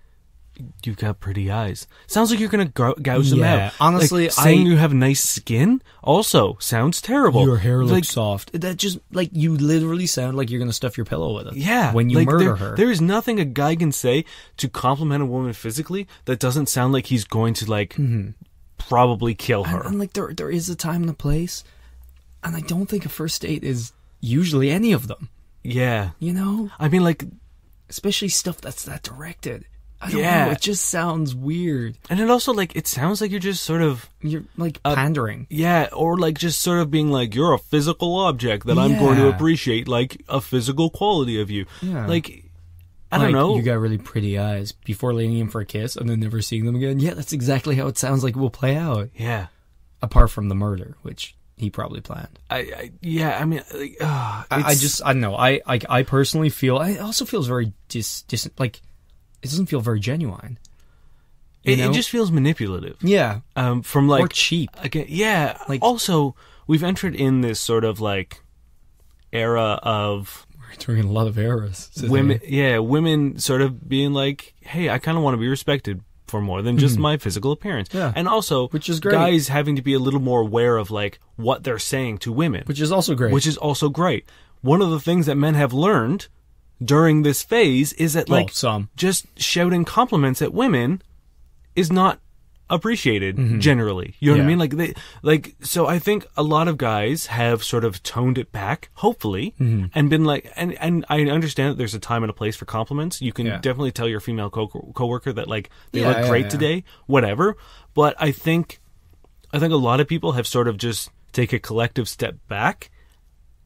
"You've got pretty eyes." Sounds like you're gonna gouge them Yeah, out. honestly, like, saying you have nice skin also sounds terrible. Your hair looks like, soft. That just, like, you literally sound like you're going to stuff your pillow with it. Yeah, When you like, murder there, her. there is nothing a guy can say to compliment a woman physically that doesn't sound like he's going to like probably kill her. And like, there is a time and a place. And I don't think a first date is usually any of them. Yeah, You know? I mean, like, Especially stuff that's that directed. I don't Yeah. know. It just sounds weird. and it also like it sounds like you're just sort of. You're, like, pandering. Yeah, or like just sort of being like, you're a physical object that I'm going to Yeah. appreciate, like a physical quality of you. Yeah. Like, I don't know. You got really pretty eyes before leaning in for a kiss and then never seeing them again. Yeah, that's exactly how it sounds like it will play out. Yeah. Apart from the murder, which he probably planned. I mean, like, I don't know. I personally feel, it also feels very like, it doesn't feel very genuine. You it know? just feels manipulative. Yeah. From like Or cheap. Again, yeah. Like- Also, we've entered in this sort of like era of We're entering a lot of eras. women sort of being like, hey, I kind of want to be respected for more than just my physical appearance. Yeah. And also, Which is great. guys having to be a little more aware of like what they're saying to women. Which is also great. Which is also great. One of the things that men have learned during this phase is that like just shouting compliments at women is not appreciated generally. You know what I mean? So I think a lot of guys have sort of toned it back, hopefully, and been like, and I understand that there's a time and a place for compliments. You can definitely tell your female coworker that like they look great today, whatever. But I think a lot of people have sort of just take a collective step back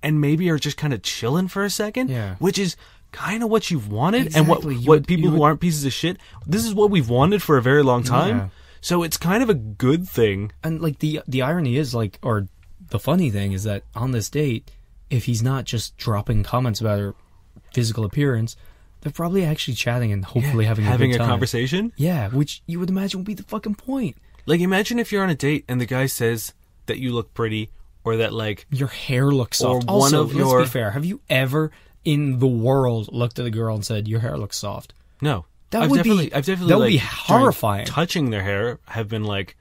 and maybe are just kind of chilling for a second, which is kind of what you've wanted. And what people who aren't pieces of shit, this is what we've wanted for a very long time. Yeah. So it's kind of a good thing. And like the irony is like, or the funny thing is that on this date, if he's not just dropping comments about her physical appearance, they're probably actually chatting and hopefully having a good time. Conversation. Yeah, which you would imagine would be the fucking point. Like imagine if you're on a date and the guy says that you look pretty or that like your hair looks soft. Or also, let's be fair. Have you ever in the world looked at a girl and said your hair looks soft? No. I've definitely that would be horrifying. Touching their hair, have been like,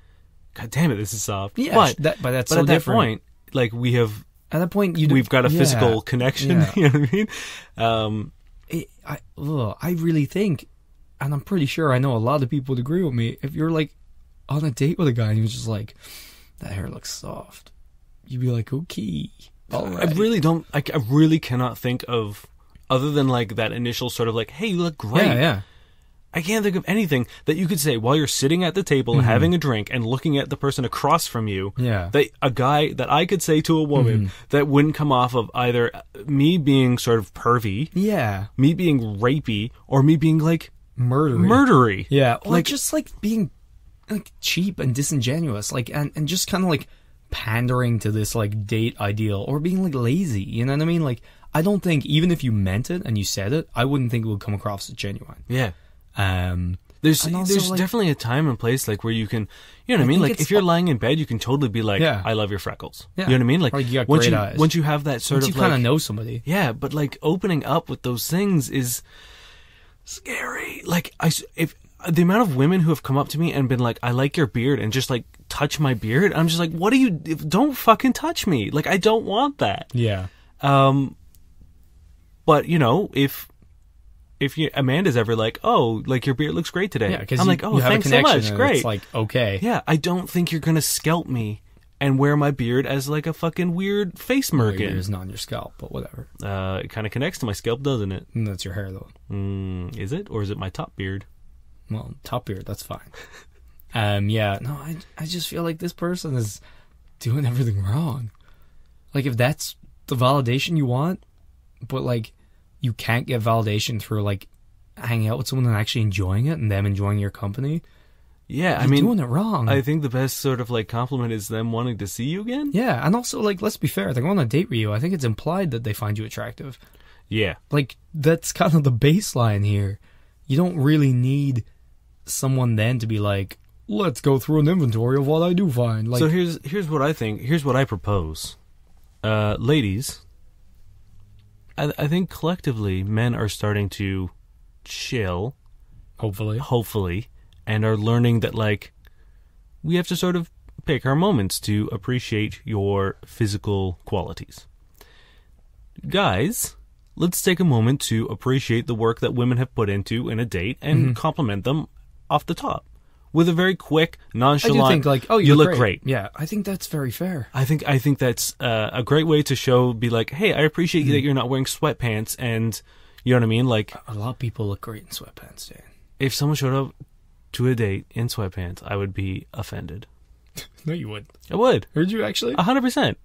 God damn it, this is soft. Yeah, but that's at so that different. point, like we have at that point we've got a physical connection. Yeah. You know what I mean? I really think, and I'm pretty sure I know a lot of people would agree with me. If you're like on a date with a guy and he was just like, that hair looks soft, you'd be like, okay, all right. I really don't. I really cannot think of other than like that initial sort of like, hey, you look great. Yeah. I can't think of anything that you could say while you're sitting at the table and having a drink and looking at the person across from you. Yeah. That a guy that I could say to a woman that wouldn't come off of either me being sort of pervy, me being rapey, or me being like murdery. Yeah. Or like just like being like cheap and disingenuous, like and just kind of like pandering to this like date ideal or being like lazy. You know what I mean? Like I don't think even if you meant it and you said it, I wouldn't think it would come across as genuine. Yeah. There's like, definitely a time and place like where you can, you know what I mean? Like if you're lying in bed, you can totally be like, I love your freckles. Yeah. You know what I mean? Like or you got great eyes. Once you have that sort once of you kind of know somebody. Yeah, but like opening up with those things is scary. Like if the amount of women who have come up to me and been like, I like your beard, and just like touch my beard, I'm just like, what do you, don't fucking touch me. Like I don't want that. Yeah. But you know, if Amanda's ever like, oh, like your beard looks great today. Yeah, I'm like, oh, thanks so much. Great. It's like, okay. Yeah, I don't think you're going to scalp me and wear my beard as like a fucking weird face merkin. Your beard is not on your scalp, but whatever. It kind of connects to my scalp, doesn't it? And that's your hair, though. Is it? Or is it my top beard? Well, top beard, that's fine. Yeah, no, I just feel like this person is doing everything wrong. Like, if that's the validation you want, but like, you can't get validation through like hanging out with someone and actually enjoying it and them enjoying your company. Yeah, I mean, doing it wrong. I think the best sort of like compliment is them wanting to see you again. Yeah, and also like, let's be fair, they're going on a date with you. I think it's implied that they find you attractive. Yeah, like that's kind of the baseline here. You don't really need someone then to be like, let's go through an inventory of what I do find. Like, so here's what I think. Here's what I propose, ladies. I think collectively men are starting to chill, hopefully, and are learning that like we have to sort of pick our moments to appreciate your physical qualities. Guys, let's take a moment to appreciate the work that women have put into in a date and compliment them off the top. With a very quick, nonchalant, I do think like, oh, you look great. Yeah, I think that's very fair. I think that's a great way to be like, hey, I appreciate that you're not wearing sweatpants, and you know what I mean. Like a lot of people look great in sweatpants, Dan. If someone showed up to a date in sweatpants, I would be offended. No, you would. I would. Would you actually? 100%.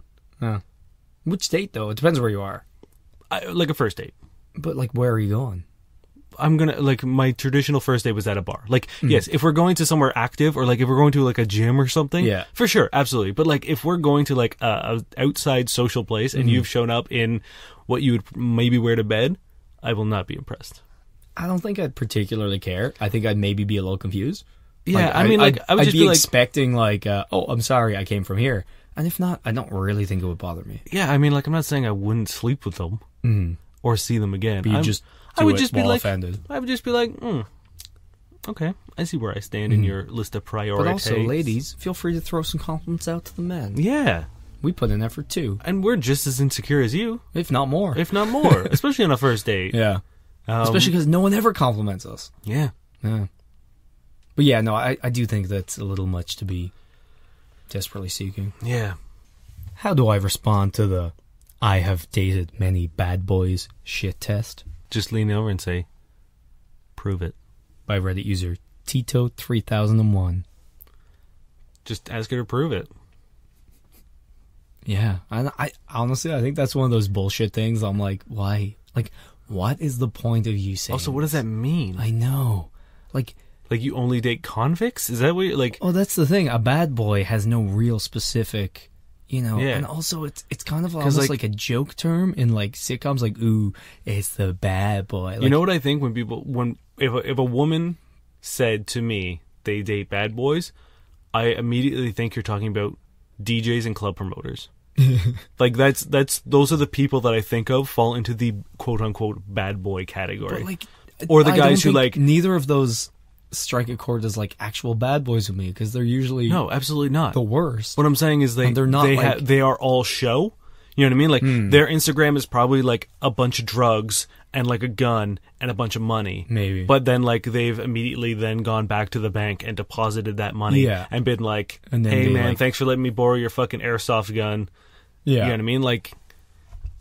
Oh. Which date though? It depends where you are. Like a first date. But like, where are you going? I'm gonna, like, my traditional first date was at a bar. Like, yes, if we're going to somewhere active, or like if we're going to like a gym or something, yeah, for sure, absolutely. But like if we're going to like a outside social place and you've shown up in what you would maybe wear to bed, I will not be impressed. I don't think I'd particularly care. I think I'd maybe be a little confused. Yeah, like, I mean, like I would just be like, expecting like, oh, I'm sorry, I came from here, And if not, I don't really think it would bother me. Yeah, I mean, like, I'm not saying I wouldn't sleep with them or see them again. But I would just be like, offended. I would just be like, okay, I see where I stand in your list of priorities. But also, ladies, feel free to throw some compliments out to the men. Yeah. We put in effort too. And we're just as insecure as you. If not more. Especially on a first date. Yeah. Especially because no one ever compliments us. Yeah. Yeah. But yeah, no, I do think that's a little much to be desperately seeking. Yeah. How do I respond to the I have dated many bad boys shit test? Just lean over and say, prove it. By Reddit user Tito3001. Just ask her to prove it. Yeah. I honestly, I think that's one of those bullshit things. I'm like, why? Like, what is the point of you saying Also, what does that mean? I know. Like you only date convicts? Is that what you're like? Oh, that's the thing. A bad boy has no real specific, Yeah. And also it's kind of almost like a joke term in like sitcoms, like, ooh, it's the bad boy. Like, you know what I think if a woman said to me they date bad boys, I immediately think you're talking about DJs and club promoters. Like those are the people that I think of fall into the quote unquote bad boy category. Like, or the guys who like neither of those strike a chord as like actual bad boys with me, because they're usually no, absolutely not the worst. What I'm saying is they're not. They are all show. You know what I mean? Like their Instagram is probably like a bunch of drugs and like a gun and a bunch of money. Maybe. But then like they've immediately then gone back to the bank and deposited that money. Yeah. And been like, and then hey man, thanks for letting me borrow your fucking airsoft gun. Yeah. You know what I mean? Like,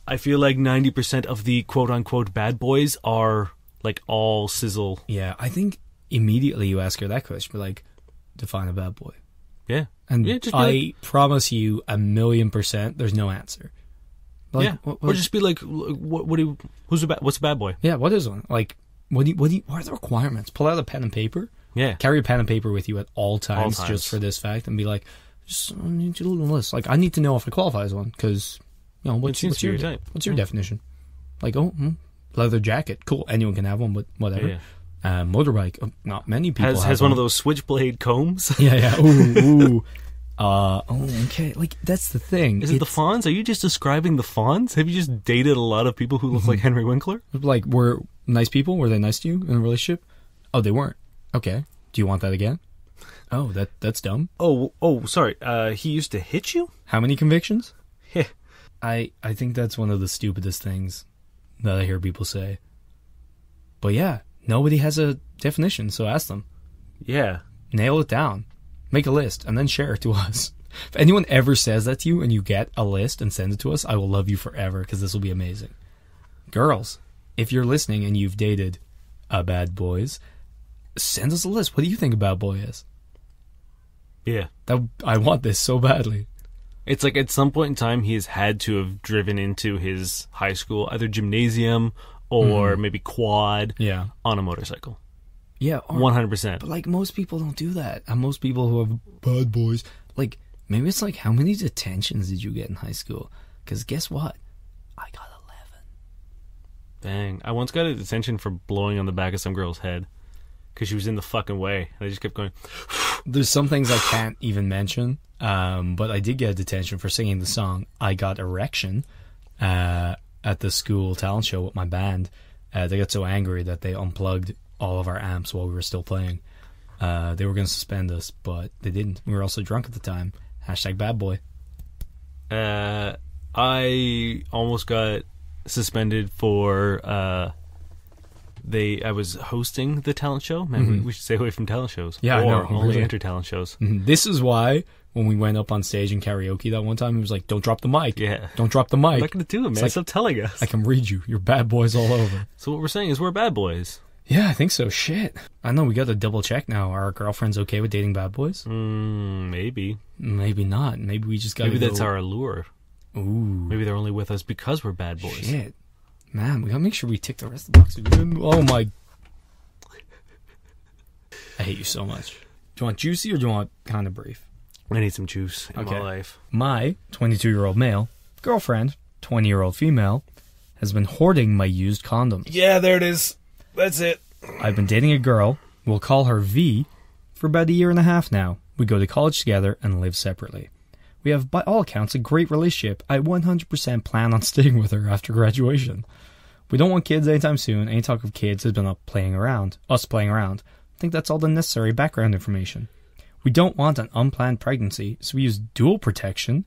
I feel like 90% of the quote unquote bad boys are like all sizzle. Yeah. I think immediately you ask her that question, but like, define a bad boy. Yeah. And just I promise you 1,000,000% there's no answer. Like, yeah. Or just be like, what's a bad boy? Yeah, what is one? Like, what are the requirements? Pull out a pen and paper. Yeah. Carry a pen and paper with you at all times. Just for this fact, and be like, I need you to list. Like, I need to know if I qualify as one, because, what's your type? What's your definition? Like, leather jacket, cool. Anyone can have one, but whatever. Yeah. Motorbike, not many people has one of those switchblade combs. Yeah. Ooh. Okay. Like, that's the thing. Is it the Fonz? Are you just describing the Fonz? Have you just dated a lot of people who look like Henry Winkler? Like, were nice people? Were they nice to you in a relationship? Oh, they weren't. Okay. Do you want that again? Oh, that's dumb. Oh, sorry. He used to hit you? How many convictions? Yeah. I think that's one of the stupidest things that I hear people say. But yeah, nobody has a definition, so ask them. Yeah. Nail it down. Make a list, and then share it to us. If anyone ever says that to you and you get a list and send it to us, I will love you forever, because this will be amazing. Girls, if you're listening and you've dated bad boys, send us a list. What do you think a bad boy is? Yeah. I want this so badly. It's like at some point in time he has had to have driven into his high school, either gymnasium or maybe quad, on a motorcycle. Yeah, 100%. But like, most people don't do that. And most people who have bad boys, like, maybe it's like, how many detentions did you get in high school? Because guess what? I got 11. Dang. I once got a detention for blowing on the back of some girl's head because she was in the fucking way. And I just kept going. There's some things I can't even mention, but I did get a detention for singing the song I Got Erection at the school talent show with my band. They got so angry that they unplugged all of our amps while we were still playing. They were going to suspend us, but they didn't. We were also drunk at the time. #bad boy. I almost got suspended for I was hosting the talent show. Man, we should stay away from talent shows. Yeah, or I know. Only really. enter talent shows. This is why when we went up on stage in karaoke that one time, he was like, "Don't drop the mic. Yeah, don't drop the mic. I'm not going to do it, man. Like, stop telling us. I can read you. You're bad boys all over." So what we're saying is we're bad boys. Yeah, I think so. Shit. I know, we got to double check now. Are our girlfriends okay with dating bad boys? Maybe. Maybe not. Maybe we just got to Maybe that's our allure. Ooh. Maybe they're only with us because we're bad boys. Shit. Man, we got to make sure we tick the rest of the boxes. Oh my. I hate you so much. Do you want juicy or do you want kind of brief? I need some juice in my life. My 22-year-old male girlfriend, 20-year-old female, has been hoarding my used condoms. Yeah, there it is. That's it. I've been dating a girl, we'll call her V, for about 1.5 years now. We go to college together and live separately. We have, by all accounts, a great relationship. I 100% plan on staying with her after graduation. We don't want kids anytime soon. Any talk of kids has been us playing around. I think that's all the necessary background information. We don't want an unplanned pregnancy, so we use dual protection.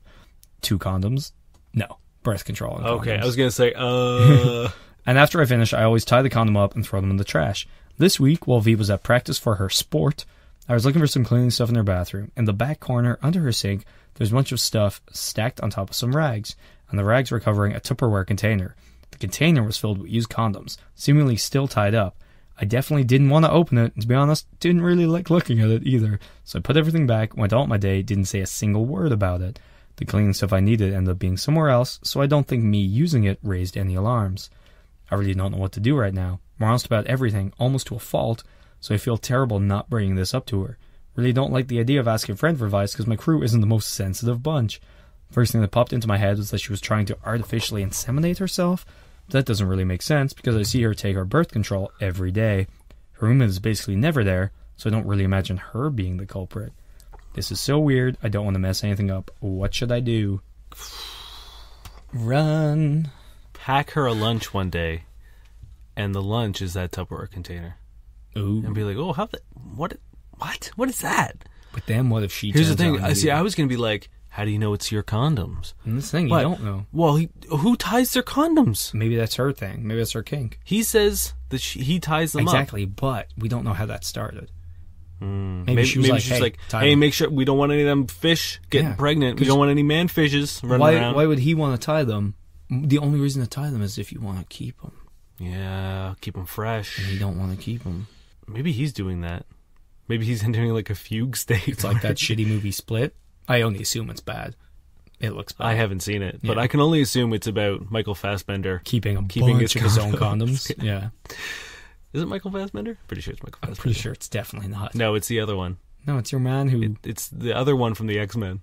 2 condoms. No. Birth control and condoms. Okay, I was going to say, And after I finish, I always tie the condom up and throw them in the trash. This week, while V was at practice for her sport, I was looking for some cleaning stuff in her bathroom. In the back corner, under her sink, there's a bunch of stuff stacked on top of some rags, and the rags were covering a Tupperware container. The container was filled with used condoms, seemingly still tied up. I definitely didn't want to open it, and to be honest, didn't really like looking at it either. So I put everything back, went on with my day, didn't say a single word about it. The cleaning stuff I needed ended up being somewhere else, so I don't think me using it raised any alarms. I really don't know what to do right now. We're honest about everything, almost to a fault, so I feel terrible not bringing this up to her. Really don't like the idea of asking a friend for advice because my crew isn't the most sensitive bunch. First thing that popped into my head was that she was trying to artificially inseminate herself. But that doesn't really make sense because I see her take her birth control every day. Her roommate is basically never there, so I don't really imagine her being the culprit. This is so weird, I don't want to mess anything up. What should I do? Run. pack her a lunch one day, and the lunch is that Tupperware container. Ooh. And be like, oh, what is that? But then what if she Here's the turns thing. out and I was going to be like, how do you know it's your condoms? And this thing, you don't know. Well, who ties their condoms? Maybe that's her thing. Maybe that's her kink. He says that he ties them exactly, but we don't know how that started. Maybe she was like, hey, make sure we don't want any of them fish getting pregnant. We don't want any man fishes running around. Why would he want to tie them? The only reason to tie them is if you want to keep them. Yeah, keep them fresh. And you don't want to keep them. Maybe he's doing that. Maybe he's entering like a fugue state. It's like that shitty movie Split. I only assume it's bad. It looks bad. I haven't seen it, but I can only assume it's about Michael Fassbender keeping bunch of his own condoms. Yeah. Is it Michael Fassbender? Pretty sure it's Michael Fassbender. I'm pretty sure it's definitely not. No, it's the other one. No, it's your man who... It's the other one from the X-Men.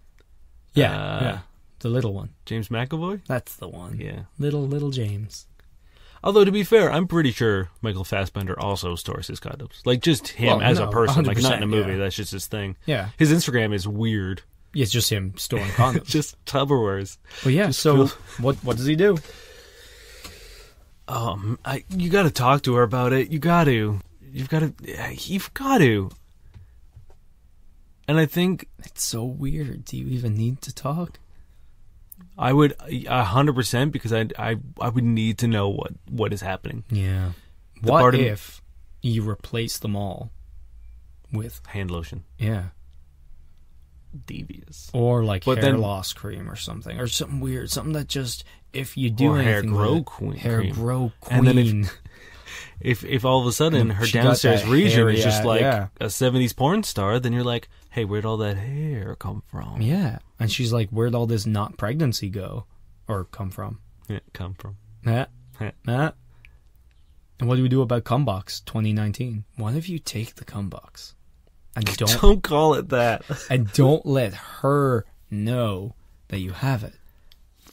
Yeah, yeah. The little one. James McAvoy? That's the one. Yeah. Little James. Although, to be fair, I'm pretty sure Michael Fassbender also stores his condoms. Like, just him as a person. Like, not in a movie. Yeah. That's just his thing. Yeah. His Instagram is weird. Yeah, it's just him storing condoms. Just Tupperwares. Well, yeah, so what does he do? You got to talk to her about it. You've got to. And I think... It's so weird. Do you even need to talk? I would 100% because I would need to know what is happening. Yeah. What if you replace them all with... hand lotion. Yeah. Devious. Or like hair loss cream or something. Or something weird. Something that just... If you do or anything hair grow with queen. Hair grow queen. And then if all of a sudden her downstairs region is just like a 70s porn star, then you're like, hey, where'd all that hair come from? Yeah. And she's like, where'd all this not pregnancy go? Or come from? Yeah, come from. Yeah. And what do we do about Cumbox 2019? What if you take the Cumbox and don't call it that. And don't let her know that you have it.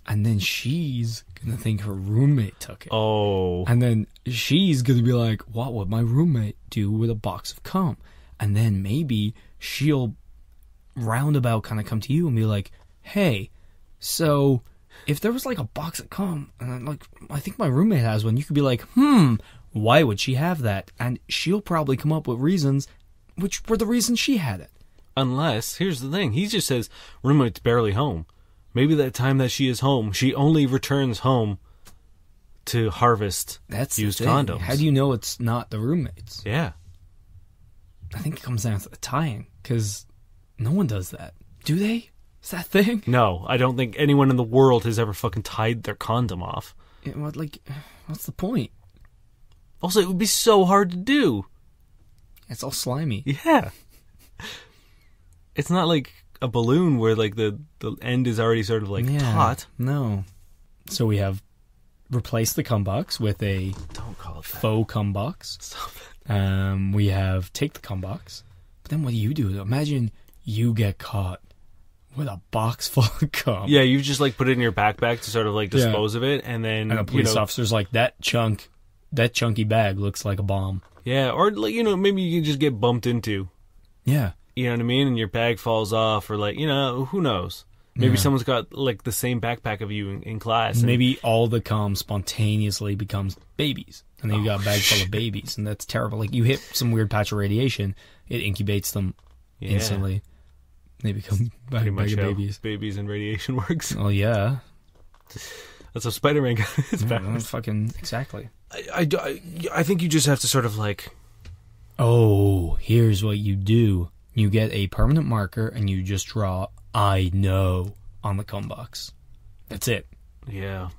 And then she's going to think her roommate took it. Oh. And then she's going to be like, what would my roommate do with a box of cum? And then maybe she'll roundabout kind of come to you and be like, hey, so if there was like a box of cum, and I think my roommate has one, you could be like, why would she have that? And she'll probably come up with reasons which were the reasons she had it. Unless, here's the thing, he just says, roommate's barely home. Maybe that time that she is home, she only returns home to harvest used condoms. How do you know it's not the roommates? Yeah. I think it comes down to the tying, because no one does that. Do they? Is that a thing? No, I don't think anyone in the world has ever fucking tied their condom off. Yeah, what's the point? Also, it would be so hard to do. It's all slimy. Yeah. It's not like a balloon where like the end is already sort of like taut. No. So we have replaced the Cumbox with a faux Cumbox. Stop it. We have take the Cumbox. But then what do you do? Imagine you get caught with a box full of cum. Yeah, you just like put it in your backpack to sort of like dispose of it, and then a police officer's like, that chunky bag looks like a bomb. Yeah, or like maybe you can just get bumped into. Yeah. You know what I mean? And your bag falls off, or like, who knows? Maybe someone's got like the same backpack of you in class. And Maybe all the cum spontaneously becomes babies. And then you got a bag full of babies. And that's terrible. Like, you hit some weird patch of radiation, it incubates them instantly. They become a bag of babies. Babies and radiation works. Oh, yeah. That's how Spider-Man got his powers. Fucking exactly. I think you just have to sort of like... Oh, here's what you do. You get a permanent marker and you just draw I know on the Cumbox. That's it. Yeah.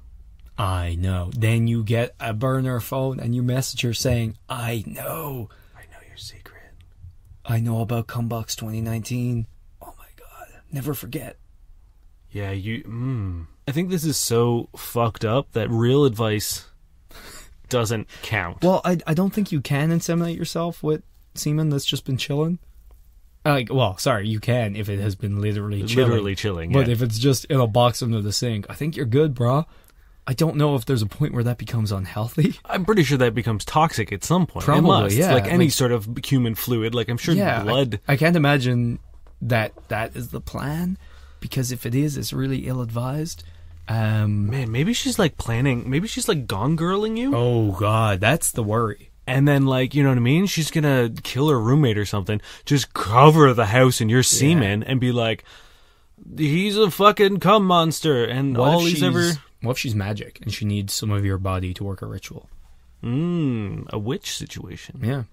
I know. Then you get a burner phone and you message her saying, I know. I know your secret. I know about Cumbox 2019. Oh my God. Never forget. Yeah, I think this is so fucked up that real advice doesn't count. Well, I don't think you can inseminate yourself with semen that's just been chilling. You can if it has been literally chilling. Literally chilling, But yeah. if it's just in a box under the sink, I think you're good, brah. I don't know if there's a point where that becomes unhealthy. I'm pretty sure that becomes toxic at some point. Probably, it must. yeah. Like any sort of human fluid. Like, I'm sure blood... I can't imagine that is the plan, because if it is, it's really ill-advised. Man, maybe she's like planning... Maybe she's like gone girling you? Oh, God, that's the worry. And then, like, you know what I mean? She's gonna kill her roommate or something. Just cover the house in your semen and be like, he's a fucking cum monster. And What all he's ever... What if she's magic and she needs some of your body to work a ritual? A witch situation. Yeah.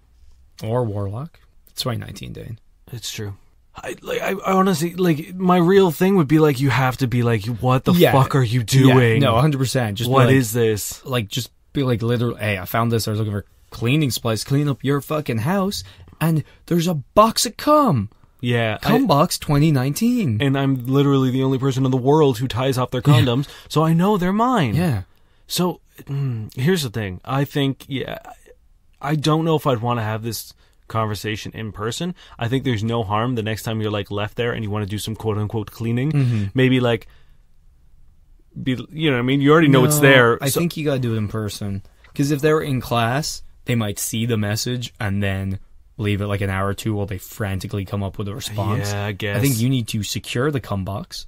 Or warlock. It's 2019, Dane. It's true. I honestly, like, my real thing would be like, you have to be like, what the fuck are you doing? Yeah, no, 100%. Just what is this? Like, just be like, literally, hey, I found this. I was looking for cleaning supplies, clean up your fucking house, and there's a box of cum. Yeah. Cumbox 2019. And I'm literally the only person in the world who ties off their condoms, so I know they're mine. Yeah. So, here's the thing. I think, I don't know if I'd want to have this conversation in person. I think there's no harm the next time you're, like, left there and you want to do some quote-unquote cleaning. Maybe, like, you know what I mean? You already know it's there. I think you gotta do it in person. Because if they were in class, they might see the message and then leave it like an hour or two while they frantically come up with a response. Yeah, I guess. I think you need to secure the cum box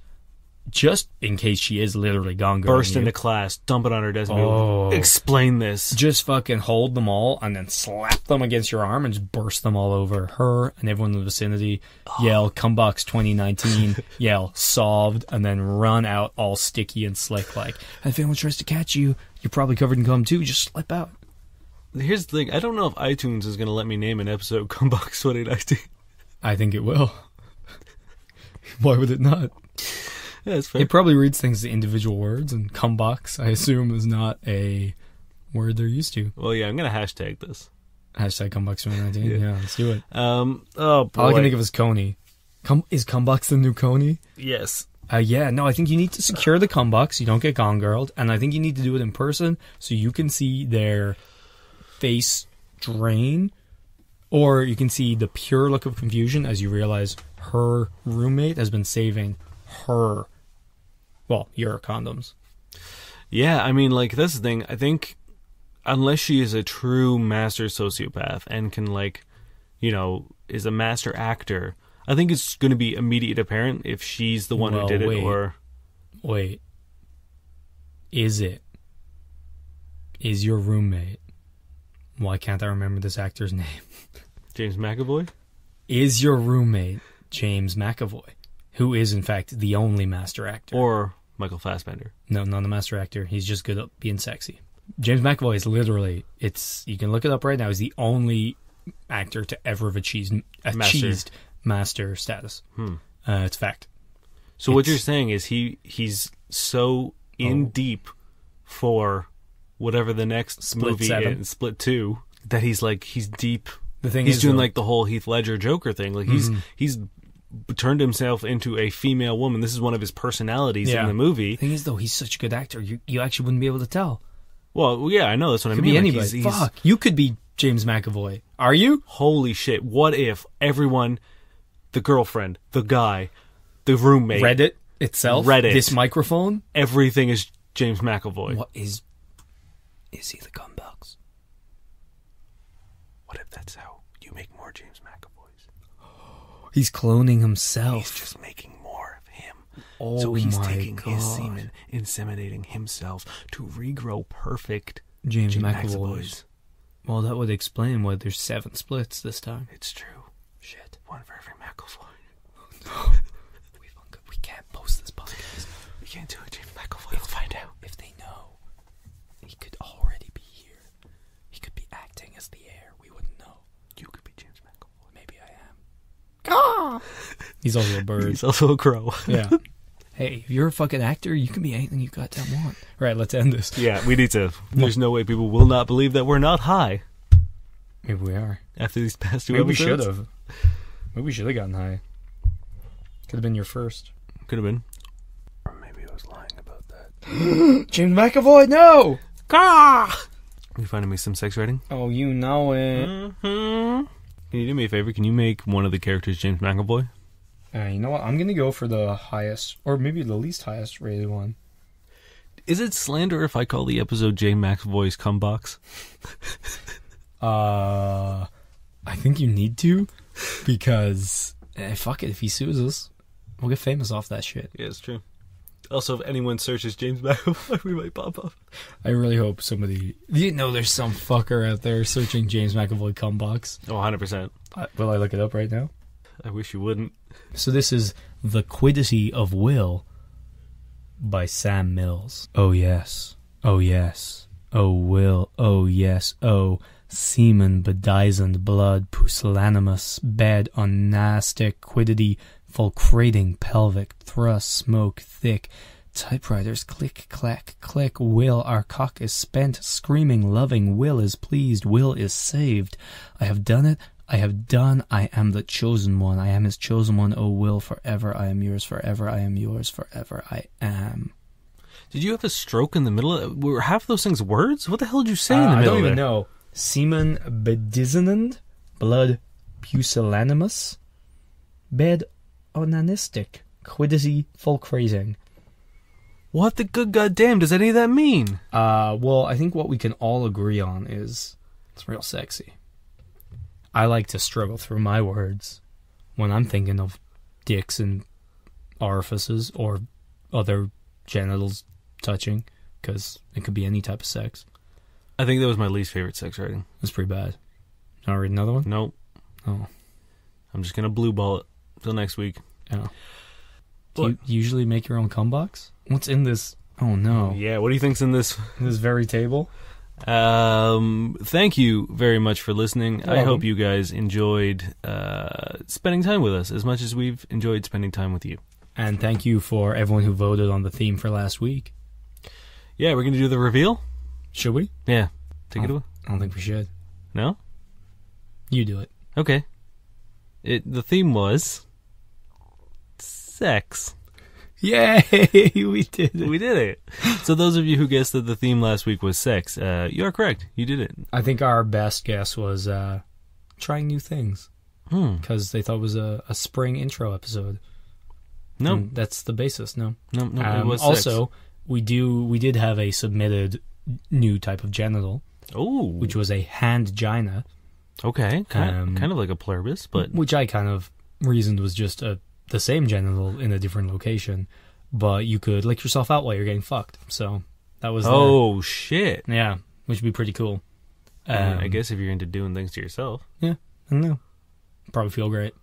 just in case she is literally gone girling burst you. into class, dump it on her desk, and Oh. explain this. Just fucking hold them all and then slap them against your arm and just burst them all over her and everyone in the vicinity. Yell, Cumbox 2019, yell, solved, and then run out all sticky and slick like, if anyone tries to catch you, you're probably covered in cum too, just slip out. Here's the thing. I don't know if iTunes is going to let me name an episode Cumbox 2019. I think it will. Why would it not? Yeah, that's fair. It probably reads things as individual words, and Cumbox, I assume, is not a word they're used to. Well, yeah, I'm going to hashtag this. Hashtag Cumbox 2019. Yeah, let's do it. Oh, boy. All I can think of is Coney. Is Cumbox the new Coney? Yes. Yeah, no, I think you need to secure the Cumbox. You don't get gone girled. And I think you need to do it in person so you can see their face drain, or you can see the pure look of confusion as you realize her roommate has been saving her, your condoms. Yeah, I mean, like, that's the thing. I think unless she is a true master sociopath and can, like, you know, is a master actor, I think it's going to be immediate apparent if she's the one who did it or... Wait. Is your roommate... Why can't I remember this actor's name? James McAvoy? Is your roommate James McAvoy, who is, in fact, the only master actor? Or Michael Fassbender? No, not the master actor. He's just good at being sexy. James McAvoy is literally... You can look it up right now. He's the only actor to ever have achieved master status. It's fact. So what you're saying is he's so in deep for whatever the next Split movie 7. is, Split 2, that he's deep. The thing he's is, doing though, like the whole Heath Ledger Joker thing. Like he's turned himself into a female woman. This is one of his personalities in the movie. The thing is, though, he's such a good actor. You actually wouldn't be able to tell. Well, yeah, I know. That's what I mean. Could be Like, anybody. Fuck. You could be James McAvoy. Are you? Holy shit. What if everyone, the girlfriend, the guy, the roommate, Reddit itself, this microphone, everything is James McAvoy. What is he the Cumbox? What if that's how you make more James McAvoys? He's cloning himself. He's just making more of him. Oh, so he's my taking his God. semen, inseminating himself to regrow perfect James Jim McAvoy's. Well, that would explain why there's 7 splits this time. It's true. Shit. One for every McAvoy. We can't post this podcast. We can't do it, James McAvoy. We'll find out. If they know, he could already be here. He could be acting as the heir. We wouldn't know. You could be James McAvoy. Maybe I am. He's also a bird. He's also a crow. Yeah. Hey, if you're a fucking actor, you can be anything you goddamn want. Right, let's end this. Yeah, we need to. There's no way people will not believe that we're not high Maybe we are. after these past 2 Maybe we episodes. should have. Maybe we should have gotten high. Could have been your first. Could have been. Or maybe I was lying about that. James McAvoy, no! You finding me some sex writing? Oh, you know it. Mm-hmm. Can you do me a favor? Can you make one of the characters James McAvoy? You know what? I'm going to go for the highest, or maybe the least highest rated one. Is it slander if I call the episode James McAvoy's Cumbox? I think you need to, because fuck it, if he sues us, we'll get famous off that shit. Yeah, it's true. Also, if anyone searches James McAvoy, we might pop up. I really hope somebody... You know there's some fucker out there searching James McAvoy Cumbox. Oh, 100%. Will I look it up right now? I wish you wouldn't. So this is The Quiddity of Will by Sam Mills. Oh yes, oh yes, oh will, oh yes, oh semen bedizened blood, pusillanimous bed unastic quiddity, fulcrating pelvic thrust, smoke thick, typewriters click clack click, will our cock is spent, screaming loving, will is pleased, will is saved. I have done it. I have done, I am the chosen one, I am his chosen one, oh will, forever, I am yours, forever, I am yours, forever, I am. Did you have a stroke in the middle of... Were half of those things words? What the hell did you say in the I middle don't even there? know. Semen bedizened, blood pusillanimous, bed onanistic, quiddity fulcrating. What the good goddamn does any of that mean? Well, I think what we can all agree on is it's real sexy. I like to struggle through my words when I'm thinking of dicks and orifices or other genitals touching, because it could be any type of sex. I think that was my least favorite sex writing. That's pretty bad. You want to read another one? Nope. Oh. I'm just going to blue ball it till next week. Yeah. Do you usually make your own Cumbox? What's in this? Oh, no. Yeah, what do you think's in this? This very table? Thank you very much for listening. You're I welcome. hope you guys enjoyed spending time with us as much as we've enjoyed spending time with you. And thank you for everyone who voted on the theme for last week. Yeah, we're going to do the reveal? Should we? Yeah. Take it away. I don't think we should. No? You do it. Okay. The theme was sex. Yay! We did it. We did it. So those of you who guessed that the theme last week was sex, you are correct. You did it. I think our best guess was trying new things. Because they thought it was a spring intro episode. No. And that's the basis, no? No, it was sex. Also, we did have a submitted new type of genital, which was a hand-gina. Okay. Kind of like a pluribus, but... Which I kind of reasoned was just the same genital in a different location, but you could lick yourself out while you're getting fucked. So that was Oh, shit. yeah, which would be pretty cool. I guess if you're into doing things to yourself. Yeah, I don't know. Probably feel great.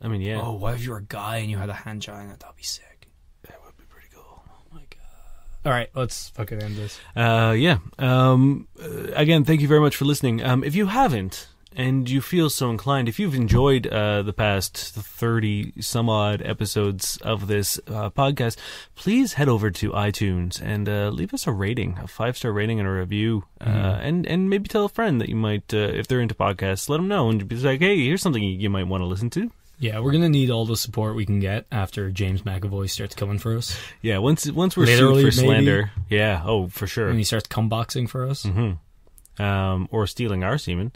I mean, yeah. Oh, what if you were a guy and you had a hand gina? That'd be sick. That would be pretty cool. Oh my god. All right, let's fucking end this. Yeah. Again, thank you very much for listening. If you haven't, and you feel so inclined, if you've enjoyed the past 30 some odd episodes of this podcast, please head over to iTunes and leave us a rating, a 5-star rating and a review, and maybe tell a friend that you might, if they're into podcasts, let them know and be like, hey, here's something you might want to listen to. Yeah, we're gonna need all the support we can get after James McAvoy starts coming for us. Yeah, once we're Literally, sued for slander, yeah, for sure. When he starts cumboxing for us. Or stealing our semen.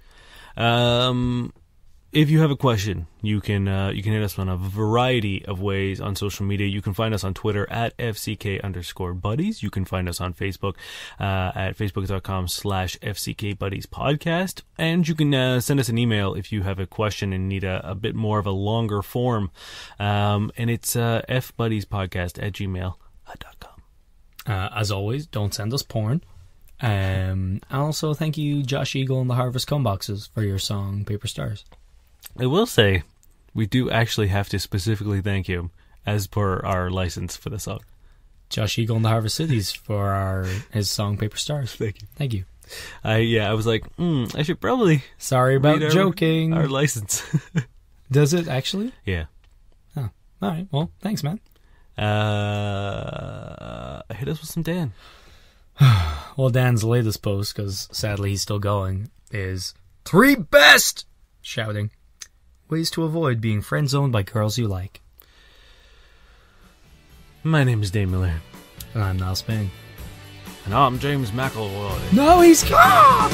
if you have a question, you can hit us on a variety of ways on social media. You can find us on Twitter at FCK_buddies. You can find us on Facebook at facebook.com/FCKbuddies and you can send us an email if you have a question and need a bit more of a longer form. And it's fbuddiespodcast@gmail.com. As always, don't send us porn. Also, thank you, Josh Eagle and the Harvest Cumboxes, for your song Paper Stars. I will say, we do actually have to specifically thank you, as per our license for the song. Josh Eagle and the Harvest Cities for his song Paper Stars. Thank you. Thank you. I was like, I should probably Sorry about read joking. our license. Does it actually? Yeah. Oh, all right. Well, thanks, man. Hit us with some Dan. Well, Dan's latest post, because sadly he's still going, is 3 best shouting ways to avoid being friend zoned by girls you like. My name is Dane Miller. And I'm Niall Spain. And I'm James McAvoy. No, he's gone!